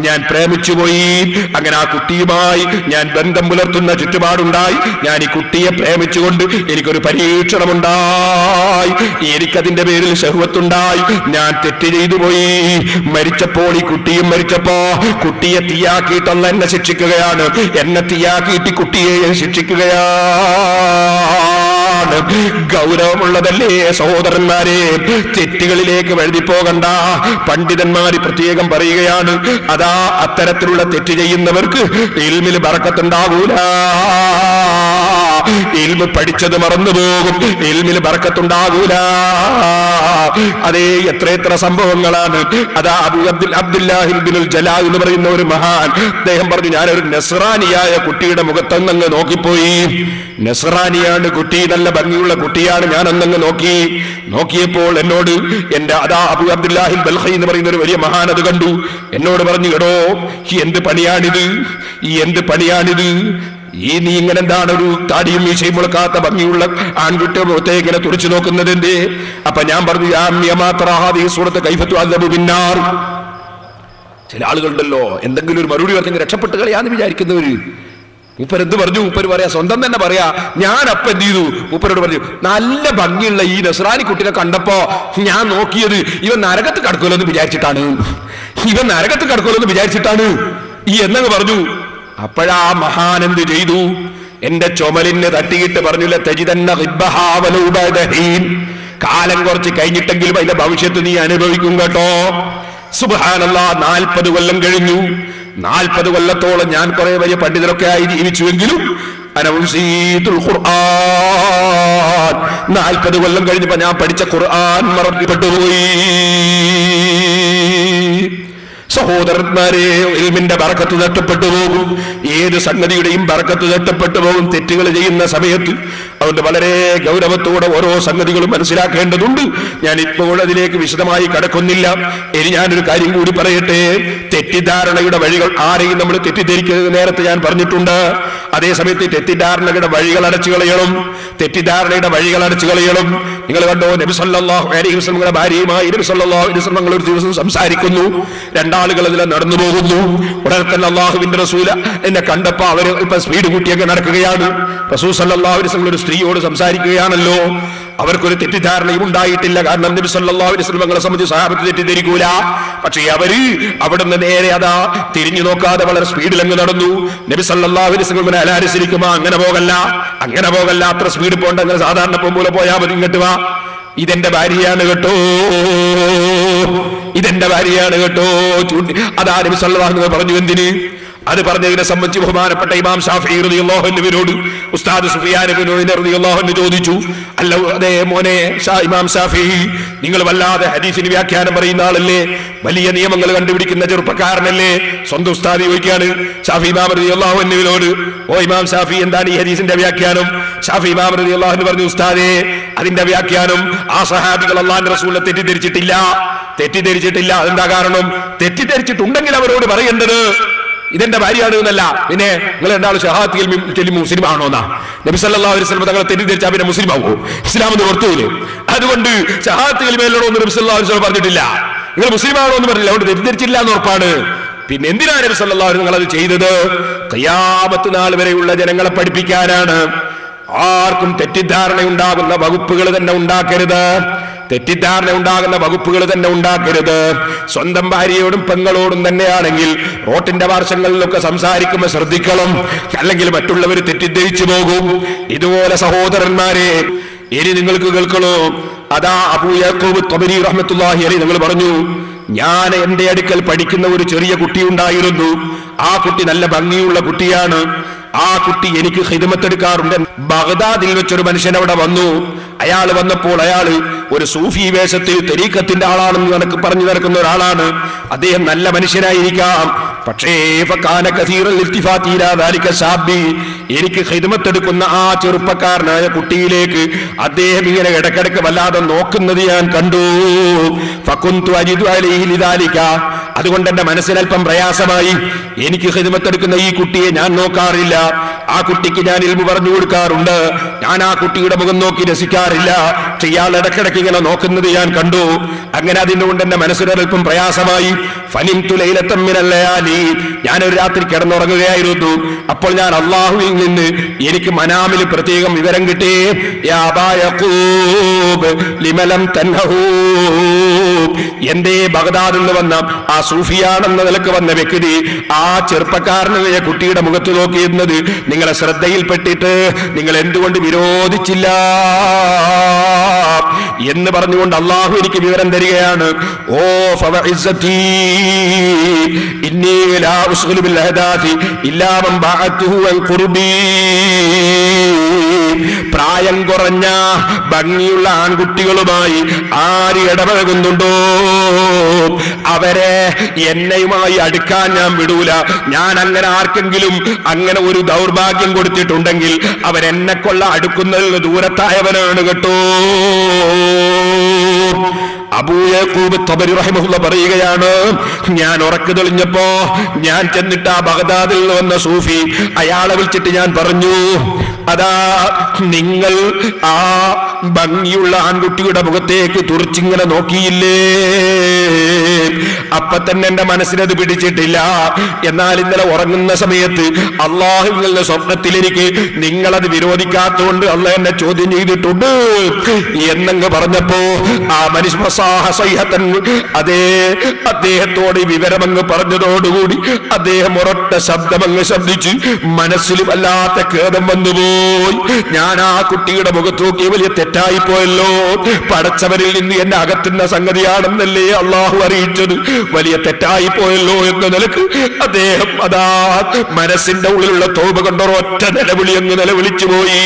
ഞാൻ പ്രേമിച്ചുപോയി. അങ്ങനെ ആ കുട്ടിയുമായി ഞാൻ ബന്ധം പുലർത്തുന്ന ചുറ്റുപാടുണ്ടായി. ഞാൻ ഈ കുട്ടിയെ പ്രേമിച്ചുകൊണ്ട് എനിക്കൊരു പരീക്ഷണമുണ്ടായി, എനിക്കതിന്റെ പേരിൽ ശഹ്വത്തുണ്ടായി, ഞാൻ തെറ്റ് ചെയ്തു പോയി. മരിച്ചപ്പോൾ ഈ കുട്ടിയും മരിച്ചപ്പോ കുട്ടിയെ തീയാക്കിയിട്ടല്ല എന്നെ ശിക്ഷിക്കുകയാണ്, എന്നെ തീയാക്കിയിട്ട് കുട്ടിയെ ശിക്ഷിക്കുകയാണ്. ഗൗരവമുള്ളതല്ലേ സഹോദരന്മാരെ, തെറ്റുകളിലേക്ക് വഴുതി പോകണ്ട. പണ്ഡിതന്മാര് പ്രത്യേകം പറയുകയാണ്, അതാ അത്തരത്തിലുള്ള തെറ്റ് ചെയ്യുന്നവർക്ക് ഇൽമിൽ ബറക്കത്തുണ്ടാകൂല. ഇൽമ് പഠിച്ചത് മറന്നുപോകും, ഇൽമിൽ ബറക്കത്തുണ്ടാകൂല. അതേ, എത്ര സംഭവങ്ങളാണ്. അതാ അബ്ദുല്ലാഹി ഇബ്നുൽ ജലാൽ എന്ന് പറയുന്ന ഒരു മഹാൻ, അദ്ദേഹം പറഞ്ഞു, ഞാനൊരു നസ്രാനിയായ കുട്ടിയുടെ മുഖത്തൊന്നങ്ങ് നോക്കിപ്പോയി. നസ്രാനിയാണ് കുട്ടി, നല്ല ഭംഗിയുള്ള കുട്ടിയാണ്. ഞാനൊന്നങ്ങ് നോക്കിയപ്പോൾ എന്നോട് എന്റെ അബു അബ്ദുല്ലാഹിൽ ബൽഖി എന്ന് പറയുന്ന ഒരു വലിയ മഹാൻ അത് കണ്ടു. എന്നോട് പറഞ്ഞു, എടോ, എന്ത് പണിയാണിത്? നീ ഇങ്ങനെ എന്താണ് ഒരു താടിയും മീശയും മുളക്കാത്ത ഭംഗിയുള്ള ആൺകുട്ടിയുടെ മുഖത്തെ ഇങ്ങനെ തുറച്ചു നോക്കുന്നത് എന്തേ? അപ്പൊ ഞാൻ പറഞ്ഞു, ചില ആളുകളുണ്ടല്ലോ എന്തെങ്കിലും ഒരു മറുപടി പറഞ്ഞെങ്കിൽ രക്ഷപ്പെട്ട് കളയാന്ന് വിചാരിക്കുന്നവര്. മൂപ്പരെന്ത് പറഞ്ഞു? മൂപ്പര് പറയാ, സ്വന്തം തന്നെ പറയാ. ഞാൻ അപ്പൊ എന്ത് ചെയ്തു? മൂപ്പരോട് പറഞ്ഞു, നല്ല ഭംഗിയുള്ള ഈ നസ്രാനി കുട്ടിനെ കണ്ടപ്പോ ഞാൻ നോക്കിയത് ഇവൻ നരകത്ത് കടക്കുമല്ലോ എന്ന് വിചാരിച്ചിട്ടാണ് ഈ എന്നങ്ങ് പറഞ്ഞു. അപ്പോഴാ മഹാൻ എന്ത് ചെയ്തു? എന്റെ ചുമലിന് തട്ടിയിട്ട് പറഞ്ഞില്ല, കാലം കുറച്ച് കഴിഞ്ഞിട്ടെങ്കിലും അതിന്റെ ഭവിഷ്യത്ത് നീ അനുഭവിക്കും കേട്ടോ. സുബ്ഹാനല്ലാഹ്, 40 കൊല്ലം കഴിഞ്ഞു. 40 കൊല്ലത്തോളം ഞാൻ കുറെ വലിയ പണ്ഡിതരൊക്കെ ആയി ജീവിച്ചുവെങ്കിലും 40 കൊല്ലം കഴിഞ്ഞപ്പോ ഞാൻ പഠിച്ച ഖുർആൻ മറന്നുപോയി. സഹോദരന്മാരെ, ഇൽമിന്റെ ബറക്കത്ത് നഷ്ടപ്പെട്ടു പോകും. ഏത് സംഗതിയുടെയും ബറക്കത്ത് നഷ്ടപ്പെട്ടു പോകും തെറ്റുകൾ ചെയ്യുന്ന സമയത്ത്. അതുകൊണ്ട് വളരെ ഗൗരവത്തോടെ ഓരോ സംഗതികളും മനസ്സിലാക്കേണ്ടതുണ്ട്. ഞാൻ ഇപ്പോൾ അതിലേക്ക് വിശദമായി കടക്കുന്നില്ല. ഇനി ഞാനൊരു കാര്യം കൂടി പറയട്ടെ. തെറ്റിദ്ധാരണയുടെ വഴികൾ ആരെയും നമ്മൾ തെറ്റിദ്ധരിക്കുന്നത് നേരത്തെ ഞാൻ പറഞ്ഞിട്ടുണ്ട്. അതേസമയത്ത് തെറ്റിദ്ധാരണയുടെ വഴികൾ അടച്ചു കളയണം. തെറ്റിദ്ധാരണയുടെ വഴികൾ അടച്ചു കളയണം. നിങ്ങൾ കണ്ടോ, നബി സല്ലല്ലാഹു അലൈഹി വസല്ലമയുടെ ഭാര്യയുമായി നബി സല്ലല്ലാഹു അലൈഹി വസല്ലം ഒരു ദിവസം സംസാരിക്കുന്നു. രണ്ടാളുകൾ അതിൽ നടന്നു പോകുന്നു. ഉടനെ തന്നെ അള്ളാഹുവിന്റെ റസൂൽ എന്നെ കണ്ടപ്പോ അവര് ഇപ്പൊ സ്പീഡ് കൂട്ടിയൊക്കെ നടക്കുകയാണ്. റസൂൽ സല്ലല്ലാഹു അലൈഹി വസല്ലം ഒരു സ്ത്രീയോട് സംസാരിക്കുകയാണല്ലോ. അവർക്കൊരു തെറ്റിദ്ധാരണയും ഉണ്ടായിട്ടില്ല. കാരണം നബി സല്ലല്ലാഹു അലൈഹി വസല്ലം തങ്ങളെ സംബന്ധിച്ച് സഹാബത്ത് തെറ്റിദ്ധരിക്കൂല. പക്ഷേ അവര് അവിടുന്ന് നേരെ അതാ തിരിഞ്ഞു നോക്കാതെ വളരെ സ്പീഡിൽ അങ്ങ് നടന്നു. നബി സല്ലല്ലാഹു അലൈഹി വസല്ലം അലാരിസിരിക്കുമ്പോ അങ്ങനെ പോകല്ല, അങ്ങനെ പോകല്ല, അത്ര സ്പീഡ് പോകണ്ട, അങ്ങനെ സാധാരണ പോലെ പോയാൽ മതി, ഇങ്ങോട്ട് വാ, ഇതെന്റെ ഭാര്യയാണ് കേട്ടോ, ഇതെന്റെ ഭാര്യയാണ് കേട്ടോ. അതാ നബി സല്ലല്ലാഹു അലൈഹി വസല്ലം പറഞ്ഞു. എന്തിന്? അത് പറഞ്ഞതിനെ സംബന്ധിച്ച് ബഹുമാനപ്പെട്ട ഇമാം ഷാഫിഈ റളിയല്ലാഹു അൻഹുവിനോട് ഉസ്താദ് സുഫിയാൻ ഇബ്നു ഉനൈർ റളിയല്ലാഹു അൻഹു ചോദിച്ചു, അല്ല അതേ മോനെ ഇമാം ഷാഫിഈ, നിങ്ങൾ വല്ലാതെ ഹദീസിന് വ്യാഖ്യാനം പറയുന്ന ആളല്ലേ, വലിയ നിയമങ്ങൾ കണ്ടുപിടിക്കുന്ന ചെറുപ്പക്കാരനല്ലേ? സ്വന്തം ഉസ്താദ് ചോദിക്കുകയാണ് ഷാഫി ഇമാം റളിയല്ലാഹു അൻഹുവിനോട്, ഓ ഇമാം ഷാഫി, എന്താണ് ഈ ഹദീസിന്റെ വ്യാഖ്യാനം? ഷാഫി ഇമാം റളിയല്ലാഹു അൻഹു പറഞ്ഞു, ഉസ്താദേ, അതിന്റെ വ്യാഖ്യാനം ആ സഹാബികൾ അല്ലാഹുവിന്റെ റസൂലിനെ തെറ്റിദ്ധരിച്ചിട്ടില്ല. അതെന്താ കാരണം? തെറ്റിദ്ധരിച്ചിട്ടുണ്ടെങ്കിൽ അവരോട് പറയേണ്ടത് ഇതെന്റെ ഭാര്യയാണ് എന്നല്ല, പിന്നെ നിങ്ങൾ രണ്ടാളും ഷഹാദത്തിൽ മുസ്ലിം ആണോ എന്നാ. നബി സല്ലല്ലാഹു അലൈഹി വസല്ലം തങ്ങളെ തെറ്റിദ്ധരിച്ചാൽ പിന്നെ മുസ്ലിം ആവുമോ? ഇസ്ലാമെന്ന് പുറത്തുപോയില്ലേ? അതുകൊണ്ട് ഷഹാദത്തിൽ മേലോടോ എന്ന് നബി സല്ലല്ലാഹു അലൈഹി വസല്ലം പറഞ്ഞിട്ടില്ല. നിങ്ങൾ മുസ്ലിം ആണോ എന്ന് പറഞ്ഞില്ല, അതുകൊണ്ട് തെറ്റിദ്ധരിച്ചില്ല എന്ന് ഉറപ്പാണ്. പിന്നെ എന്തിനാണ് നബി സല്ലല്ലാഹു അലൈഹി വസല്ലം നിങ്ങൾ അത് ചെയ്തത്? ഖിയാമത്ത് നാൾ വരെയുള്ള ജനങ്ങളെ പഠിപ്പിക്കാനാണ്. ആർക്കും തെറ്റിദ്ധാരണ ഉണ്ടാകുന്ന വകുപ്പുകൾ തന്നെ ഉണ്ടാക്കരുത്. തെറ്റിദ്ധാരണ ഉണ്ടാകുന്ന വകുപ്പുകൾ തന്നെ ഉണ്ടാക്കരുത്. സ്വന്തം ഭാര്യയോടും പെങ്ങളോടും തന്നെയാണെങ്കിൽ റോട്ടിന്റെ പാർശ്വങ്ങളിലൊക്കെ സംസാരിക്കുമ്പോൾ ശ്രദ്ധിക്കണം, അല്ലെങ്കിൽ മറ്റുള്ളവർ തെറ്റിദ്ധരിച്ചു പോകും. ഇതുപോലെ സഹോദരന്മാരെ, ഇനി നിങ്ങൾക്ക് കേൾക്കണോ? അതാ അബൂ യഅ്ഖൂബ് ത്വബരി റഹ്മത്തുള്ളാഹി അലൈഹി നിങ്ങൾ പറഞ്ഞു, ഞാൻ എന്റെ അടുക്കൽ പഠിക്കുന്ന ഒരു ചെറിയ കുട്ടി ഉണ്ടായിരുന്നു. ആ കുട്ടി നല്ല ഭംഗിയുള്ള കുട്ടിയാണ്. ആ കുട്ടി എനിക്ക് ഖിദ്മത്തെടുക്കാറുണ്ട്. ബഗ്ദാദിൽ വെച്ചൊരു മനുഷ്യൻ അവിടെ വന്നു. അയാൾ വന്നപ്പോൾ അയാള് ഒരു സൂഫി വേഷത്തിൽ തരീഖത്തിന്റെ ആളാണെന്ന് എനിക്ക് പറഞ്ഞു നടക്കുന്ന ഒരാളാണ്. അദ്ദേഹം നല്ല മനുഷ്യനായിരിക്കാം, പക്ഷേ എനിക്ക് ഖിദ്മത്തെടുക്കുന്ന ആ ചെറുപ്പക്കാരനായ കുട്ടിയിലേക്ക് അദ്ദേഹം ഇങ്ങനെ ഇടക്കിടക്ക് വല്ലാതെ നോക്കുന്നത് ഞാൻ കണ്ടു. ഫകുന്തു അജിദു അലൈഹി ലിദാലിക, അതുകൊണ്ട് എന്റെ മനസ്സിനൽപ്പം പ്രയാസമായി. എനിക്ക് ഖിദ്മത്തെടുക്കുന്ന ഈ കുട്ടിയെ ഞാൻ നോക്കാറില്ല. ആ കുട്ടിക്ക് ഞാൻ ഇൽമു പറഞ്ഞു കൊടുക്കാറുണ്ട്. ഞാൻ ആ കുട്ടിയുടെ മുഖം നോക്കി രസിക്കാറില്ല. പക്ഷെ ഇയാൾ ഇടക്കിടക്ക് ഇങ്ങനെ നോക്കുന്നത് ഞാൻ കണ്ടു. അങ്ങനെ അതിനുകൊണ്ട് എന്റെ മനസ്സിനൽപ്പം പ്രയാസമായി. ഫനിംതു ലൈലത്തൻ മിനൽ ലയാലി, ഞാനൊരു രാത്രി കിടന്നുറങ്ങുകയായിരുന്നു. അപ്പോൾ ഞാൻ അള്ളാഹുവിൽ നിന്ന് എനിക്ക് മനാമിൽ പ്രത്യേകം വിവരം കിട്ടി. യാ അബാ യഖൂബ് ലിമലം തൻഹൂ, എന്റെ ബഗ്ദാദിൽ നിന്ന് വന്ന ആ സൂഫിയാണെന്ന നിലക്ക് വന്ന വ്യക്തി ആ ചെറുപ്പക്കാരനായ കുട്ടിയുടെ മുഖത്ത് നോക്കിയിരുന്നത് നിങ്ങളെ ശ്രദ്ധയിൽപ്പെട്ടിട്ട് നിങ്ങൾ എന്തുകൊണ്ട് വിരോധിച്ചില്ല എന്ന് പറഞ്ഞുകൊണ്ട് അള്ളാഹു എനിക്ക് വിവരം തരികയാണ്. ഓ ഫവഇസ്സതി ഇന്നി ലാ ഉസ്ഗിലു ബിൽ അഹദാഥി ഇല്ലാ മൻ ബഅതുഹു അൻ ഖുർബി, പ്രായം കുറഞ്ഞ ഭംഗിയുള്ള ആൺകുട്ടികളുമായി ആര് ഇടപഴകുന്നുണ്ടോ അവരെ എന്നെയുമായി അടുക്കാൻ ഞാൻ വിടൂല. ഞാൻ അങ്ങനെ ആർക്കെങ്കിലും അങ്ങനെ ഒരു ദൗർഭാഗ്യം കൊടുത്തിട്ടുണ്ടെങ്കിൽ അവരെന്നെ കൊള്ള അടുക്കുന്നതിൽ ദൂരത്തായവനാണ് കേട്ടോ. അബൂ യഅ്ഖൂബ് ത്വബരി റഹിമഹുല്ലാ പറയുകയാണ്, ഞാൻ ഉറക്കു തെളിഞ്ഞപ്പോ ഞാൻ ചെന്നിട്ട് ആ ബഗ്ദാദിൽ നിന്ന് വന്ന സൂഫി അയാളെ വിളിച്ചിട്ട് ഞാൻ പറഞ്ഞു, അതാ നിങ്ങൾ ആ ഭംഗിയുള്ള ആൺകുട്ടിയുടെ മുഖത്തേക്ക് തുറിച്ചിങ്ങനെ നോക്കിയില്ലേ? അപ്പൊ തന്നെ എന്റെ മനസ്സിനത് പിടിച്ചിട്ടില്ല. എന്നാൽ ഇന്നലെ ഉറങ്ങുന്ന സമയത്ത് അള്ളാഹുവിൽ നിന്ന് സ്വപ്നത്തിൽ എനിക്ക് നിങ്ങളത് വിരോധിക്കാത്തതുകൊണ്ട് അള്ളാഹ് എന്നെ ചോദ്യം ചെയ്തിട്ടുണ്ട് എന്നങ്ങ് പറഞ്ഞപ്പോ ആ മനുഷ്യ അതേ അദ്ദേഹത്തോട് വിവരമങ്ങ് പറഞ്ഞതോടുകൂടി അദ്ദേഹം ഒരൊറ്റ ശബ്ദമങ്ങ് ശബ്ദിച്ച് മനസ്സിൽ വല്ലാത്ത ഖേദം വന്നുപോയി. ഞാൻ ആ കുട്ടിയുടെ മുഖത്ത് നോക്കി വലിയ തെറ്റായി പോയല്ലോ, പടച്ചവരിൽ നിന്ന് എന്നെ അകറ്റുന്ന സംഗതിയാണെന്നല്ലേ അള്ളാഹു അറിയിച്ചത്. സംഭവിച്ചത് വലിയ തെറ്റായി പോയല്ലോ എന്ന നിലക്ക് അദ്ദേഹം അതാ മനസ്സിന്റെ ഉള്ളിലുള്ള തൗബ കൊണ്ട് ഒറ്റ നിലവിളി അങ്ങ് നിലവിളിച്ചു പോയി.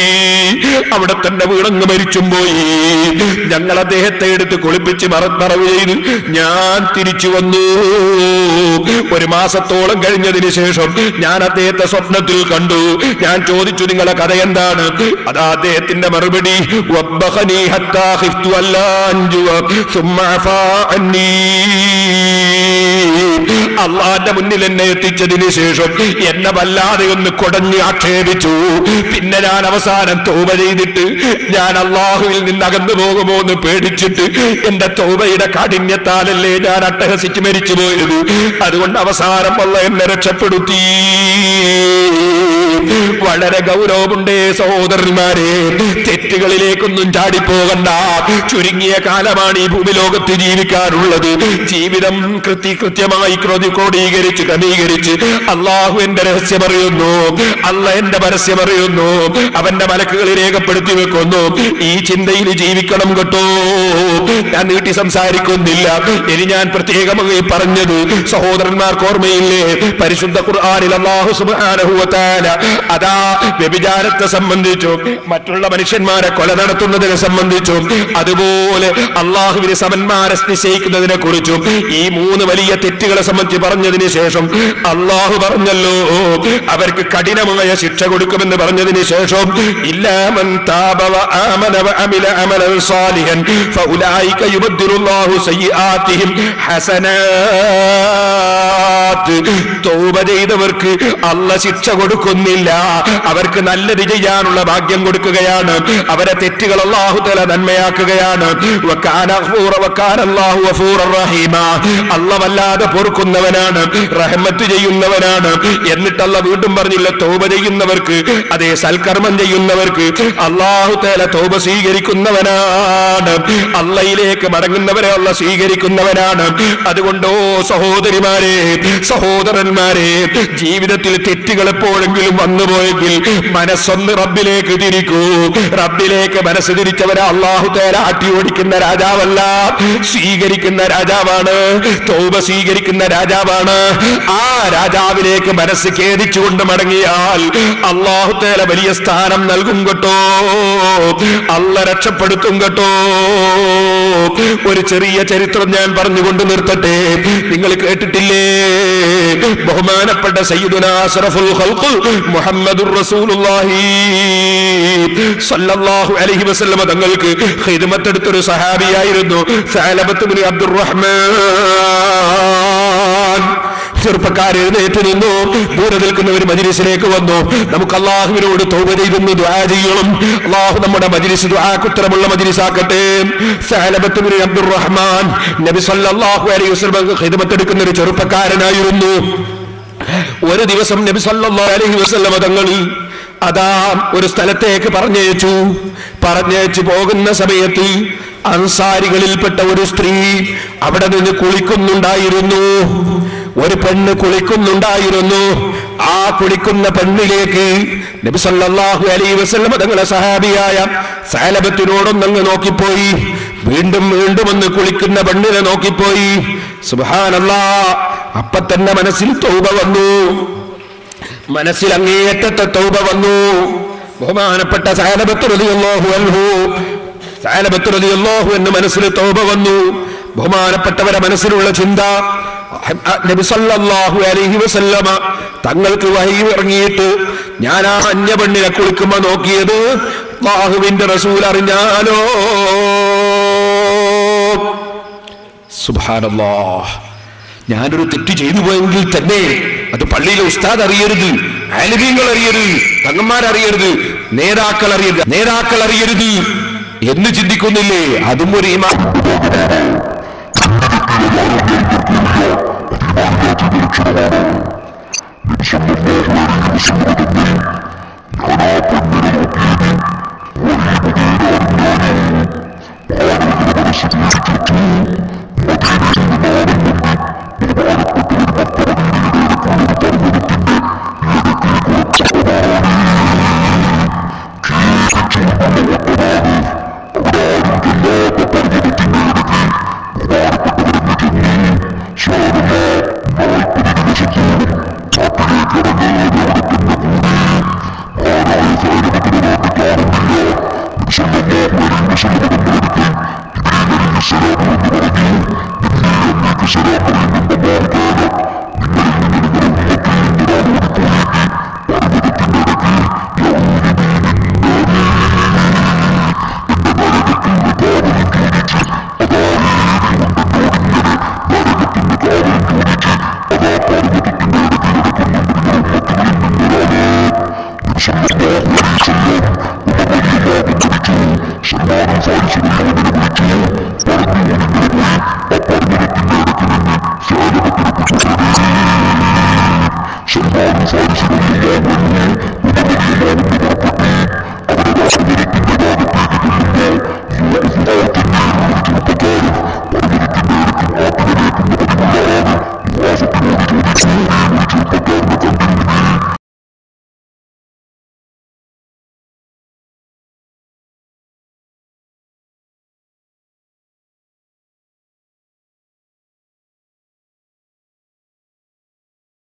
അവിടെ തന്നെ വീണങ്ങ് മരിച്ചും പോയി. ഞങ്ങൾ അദ്ദേഹത്തെ എടുത്ത് കുളിപ്പിച്ച് മറവ് ചെയ്ത് ഞാൻ തിരിച്ചു വന്നു. ഒരു മാസത്തോളം കഴിഞ്ഞതിന് ശേഷം ഞാൻ അദ്ദേഹത്തെ സ്വപ്നത്തിൽ കണ്ടു. ഞാൻ ചോദിച്ചു, നിങ്ങളെ കഥ എന്താണ്? അതാ അദ്ദേഹത്തിന്റെ മറുപടി, അള്ളാന്റെ മുന്നിൽ എന്നെ എത്തിച്ചതിന് ശേഷം എന്നെ വല്ലാതെ ഒന്ന് കൊടഞ്ഞ് ആക്ഷേപിച്ചു. പിന്നെ ഞാൻ അവസാനം തൗബ ചെയ്തിട്ട് ഞാൻ അള്ളാഹുവിൽ നിന്ന് അകന്നു പോകുമോ എന്ന് പേടിച്ചിട്ട് എന്റെ തൗബയുടെ കാഠിന്യത്താലല്ലേ ഞാൻ അട്ടഹസിച്ച് മരിച്ചു പോയത്. അതുകൊണ്ട് അവസാനം അള്ളാഹ് എന്നെ രക്ഷപ്പെടുത്തി. വളരെ ഗൗരവമുണ്ടേ സഹോദരന്മാരെ, തെറ്റുകളിലേക്കൊന്നും ചാടിപ്പോകണ്ട. ചുരുങ്ങിയ കാലമാണ് ഈ ഭൂമി ലോകത്ത് ജീവിക്കാറുള്ളത്. ജീവിതം കൃത്യമായി ക്രോഡീകരിച്ച് ക്രമീകരിച്ച് അള്ളാഹു എന്റെ രഹസ്യം അറിയുന്നു, അള്ളാഹ് എന്റെ പരസ്യം അറിയുന്നു, അവന്റെ മലക്കുകൾ രേഖപ്പെടുത്തി വെക്കുന്നു. ഈ ചിന്തയിൽ ജീവിക്കണം കേട്ടോ. ഞാൻ നീട്ടി സംസാരിക്കുന്നില്ല. ഇനി ഞാൻ പ്രത്യേകമായി പറഞ്ഞത് സഹോദരന്മാർക്ക് ഓർമ്മയില്ലേ? പരിശുദ്ധ ഖുർആനിൽ അല്ലാഹു സുബ്ഹാനഹു വ തആല അതാ വ്യഭിചാരത്തെ സംബന്ധിച്ചും മറ്റുള്ള മനുഷ്യന്മാരെ കൊല നടത്തുന്നതിനെ സംബന്ധിച്ചും അതുപോലെ അള്ളാഹുവിന് സമന്മാരെ നിശ്ചയിക്കുന്നതിനെ കുറിച്ചും ഈ മൂന്ന് വലിയ തെറ്റുകളെ സംബന്ധിച്ച് പറഞ്ഞതിന് ശേഷം അള്ളാഹു പറഞ്ഞല്ലോ അവർക്ക് കഠിനമായ ശിക്ഷ കൊടുക്കുമെന്ന് പറഞ്ഞതിന് ശേഷം ഇല്ലാ മൻ താബ വ ആമന വ അമില അമലൻ സാലിഹൻ ഫഉലൈക യുബദ്ദിലുല്ലാഹു സയ്യിആതിഹിം ഹസനാത്ത്. തൗബ ചെയ്തവർക്ക് അല്ലാഹ് ശിക്ഷ കൊടുക്കുന്നില്ല, അവർക്ക് നല്ലത് ചെയ്യാനുള്ള ഭാഗ്യം കൊടുക്കുകയാണ്. അവരെ തെറ്റുകൾ അല്ലാഹു തആല നന്മയാക്കുകയാണ്. അല്ലാഹു വല്ലാതെ പൊറുക്കുന്നവനാണ്, റഹ്മത്ത് ചെയ്യുന്നവനാണ്. എന്നിട്ട് അല്ലാഹ് വീണ്ടും പറഞ്ഞില്ല, തൗബ ചെയ്യുന്നവർക്ക്, അതേ സൽക്കർമ്മം ചെയ്യുന്നവർക്ക് അല്ലാഹു തആല തൗബ സ്വീകരിക്കുന്നവനാണ്. അല്ലാഹയിലേക്ക് മടങ്ങുന്നവരെ അല്ലാഹ് സ്വീകരിക്കുന്നവനാണ്. അതുകൊണ്ടോ സഹോദരിമാരെ, സഹോദരന്മാരെ, ജീവിതത്തിൽ തെറ്റുകൾ എപ്പോഴെങ്കിലും വന്നുപോയെങ്കിൽ മനസ്സൊന്ന് റബ്ബിലേക്ക് തിരിക്കൂ. റബ്ബിലേക്ക് മനസ്സ് തിരിച്ചവരെ അല്ലാഹു തആല ആട്ടി ഓടിക്കുന്ന രാജാവല്ല, സ്വീകരിക്കുന്ന രാജാവാണ്, തൗബ സ്വീകരിക്കുന്ന രാജാവാണ്. ആ രാജാവിലേക്ക് മനസ്സ് ഖേദിച്ചുകൊണ്ട് മടങ്ങിയാൽ അല്ലാഹു തആല വലിയ സ്ഥാനം നൽകും കേട്ടോ, അല്ലാഹ് രക്ഷപ്പെടുത്തും കേട്ടോ. ഒരു ചെറിയ ചരിത്രം ഞാൻ പറഞ്ഞുകൊണ്ട് നിർത്തട്ടെ. നിങ്ങൾ കേട്ടിട്ടില്ലേ ബഹുമാനപ്പെട്ട സയ്യിദുനാ അശ്റഫുൽ ഖൽഖ് മുഹമ്മദുർ റസൂലുള്ളാഹി സ്വല്ലല്ലാഹു അലൈഹി വസല്ലം തങ്ങൾക്ക് ഖിദ്മത്ത് എടുത്തൊരു സഹാബിയായിരുന്നു സഅലബത്ത് ഇബ്നു അബ്ദുർറഹ്മാൻ. ചെറുപ്പക്കാർ എഴുന്നേറ്റ് നിന്നു. ദൂരെ നിൽക്കുന്ന ഒരു മജ്‌ലിസിലേക്ക് വന്നു. നമുക്ക് അല്ലാഹുവിനോട് തൗബ ചെയ്തൊന്ന് ദുആ ചെയ്യണം. അല്ലാഹു നമ്മുടെ മജ്‌ലിസ് ദുആക്കുത്തരമുള്ള മജ്‌ലിസാക്കട്ടെ. സഅലബത്ത് ഇബ്നു അബ്ദുർറഹ്മാൻ നബി സല്ലല്ലാഹു അലൈഹി വസല്ലം ഖിദ്മത്ത് എടുക്കുന്ന ഒരു ചെറുപ്പക്കാരനായിരുന്നു. ഒരു ദിവസം നബി സല്ലല്ലാഹു അലൈഹി വസല്ലം തങ്ങൾ അതാ ഒരു സ്ഥലത്തേക്ക് പറഞ്ഞയച്ചു പോകുന്ന സമയത്ത് അൻസാരികളിൽപ്പെട്ട ഒരു സ്ത്രീ അവിടെ നിന്ന് കുളിക്കുന്നുണ്ടായിരുന്നു. ഒരു പെണ്ണ് കുളിക്കുന്നുണ്ടായിരുന്നു. ആ കുളിക്കുന്ന പെണ്ണിലേക്ക് നബി സല്ലല്ലാഹു അലൈഹി വസല്ലം തങ്ങളെ സഹാബിയായ സഅലബത്തിനോടൊന്നങ്ങ് നോക്കിപ്പോയി. വീണ്ടും ഒന്ന് കുളിക്കുന്ന പെണ്ണിനെ നോക്കിപ്പോയി. സുബ്ഹാനല്ലാഹ്. അപ്പൊ തന്നെ മനസ്സിൽ തൗബ വന്നു, മനസ്സിൽ അങ്ങേയറ്റത്തെ തൗബ വന്നു. ബഹുമാനപ്പെട്ട സഅലബത്ത് റളിയല്ലാഹു അൻഹു, സഅലബത്ത് റളിയല്ലാഹു അൻഹു മനസ്സിൽ തൗബ വന്നു. ബഹുമാനപ്പെട്ടവരെ മനസ്സിലുള്ള ചിന്ത, നബി സല്ലല്ലാഹു അലൈഹി വസല്ലമ തങ്ങൾക്ക് വഹി ഇറങ്ങിയിട്ട് ഞാൻ ആ അന്യ പെണ്ണിനെ കുളിക്കുമ്പോ നോക്കിയത് അല്ലാഹുവിന്റെ റസൂൽ അറിഞ്ഞാലോ. സുബ്ഹാനല്ലാഹ്. ഞാനൊരു തെറ്റ് ചെയ്തു പോയെങ്കിൽ തന്നെ അത് പള്ളിയിലെ ഉസ്താദ് അറിയരുത്, ആലിമീങ്ങൾ അറിയരുത്, തങ്ങന്മാരറിയരുത്, നേതാക്കൾ അറിയരുത് എന്ന് ചിന്തിക്കുന്നില്ലേ? അതും ഒരു ഈമാൻ. Salman Faisal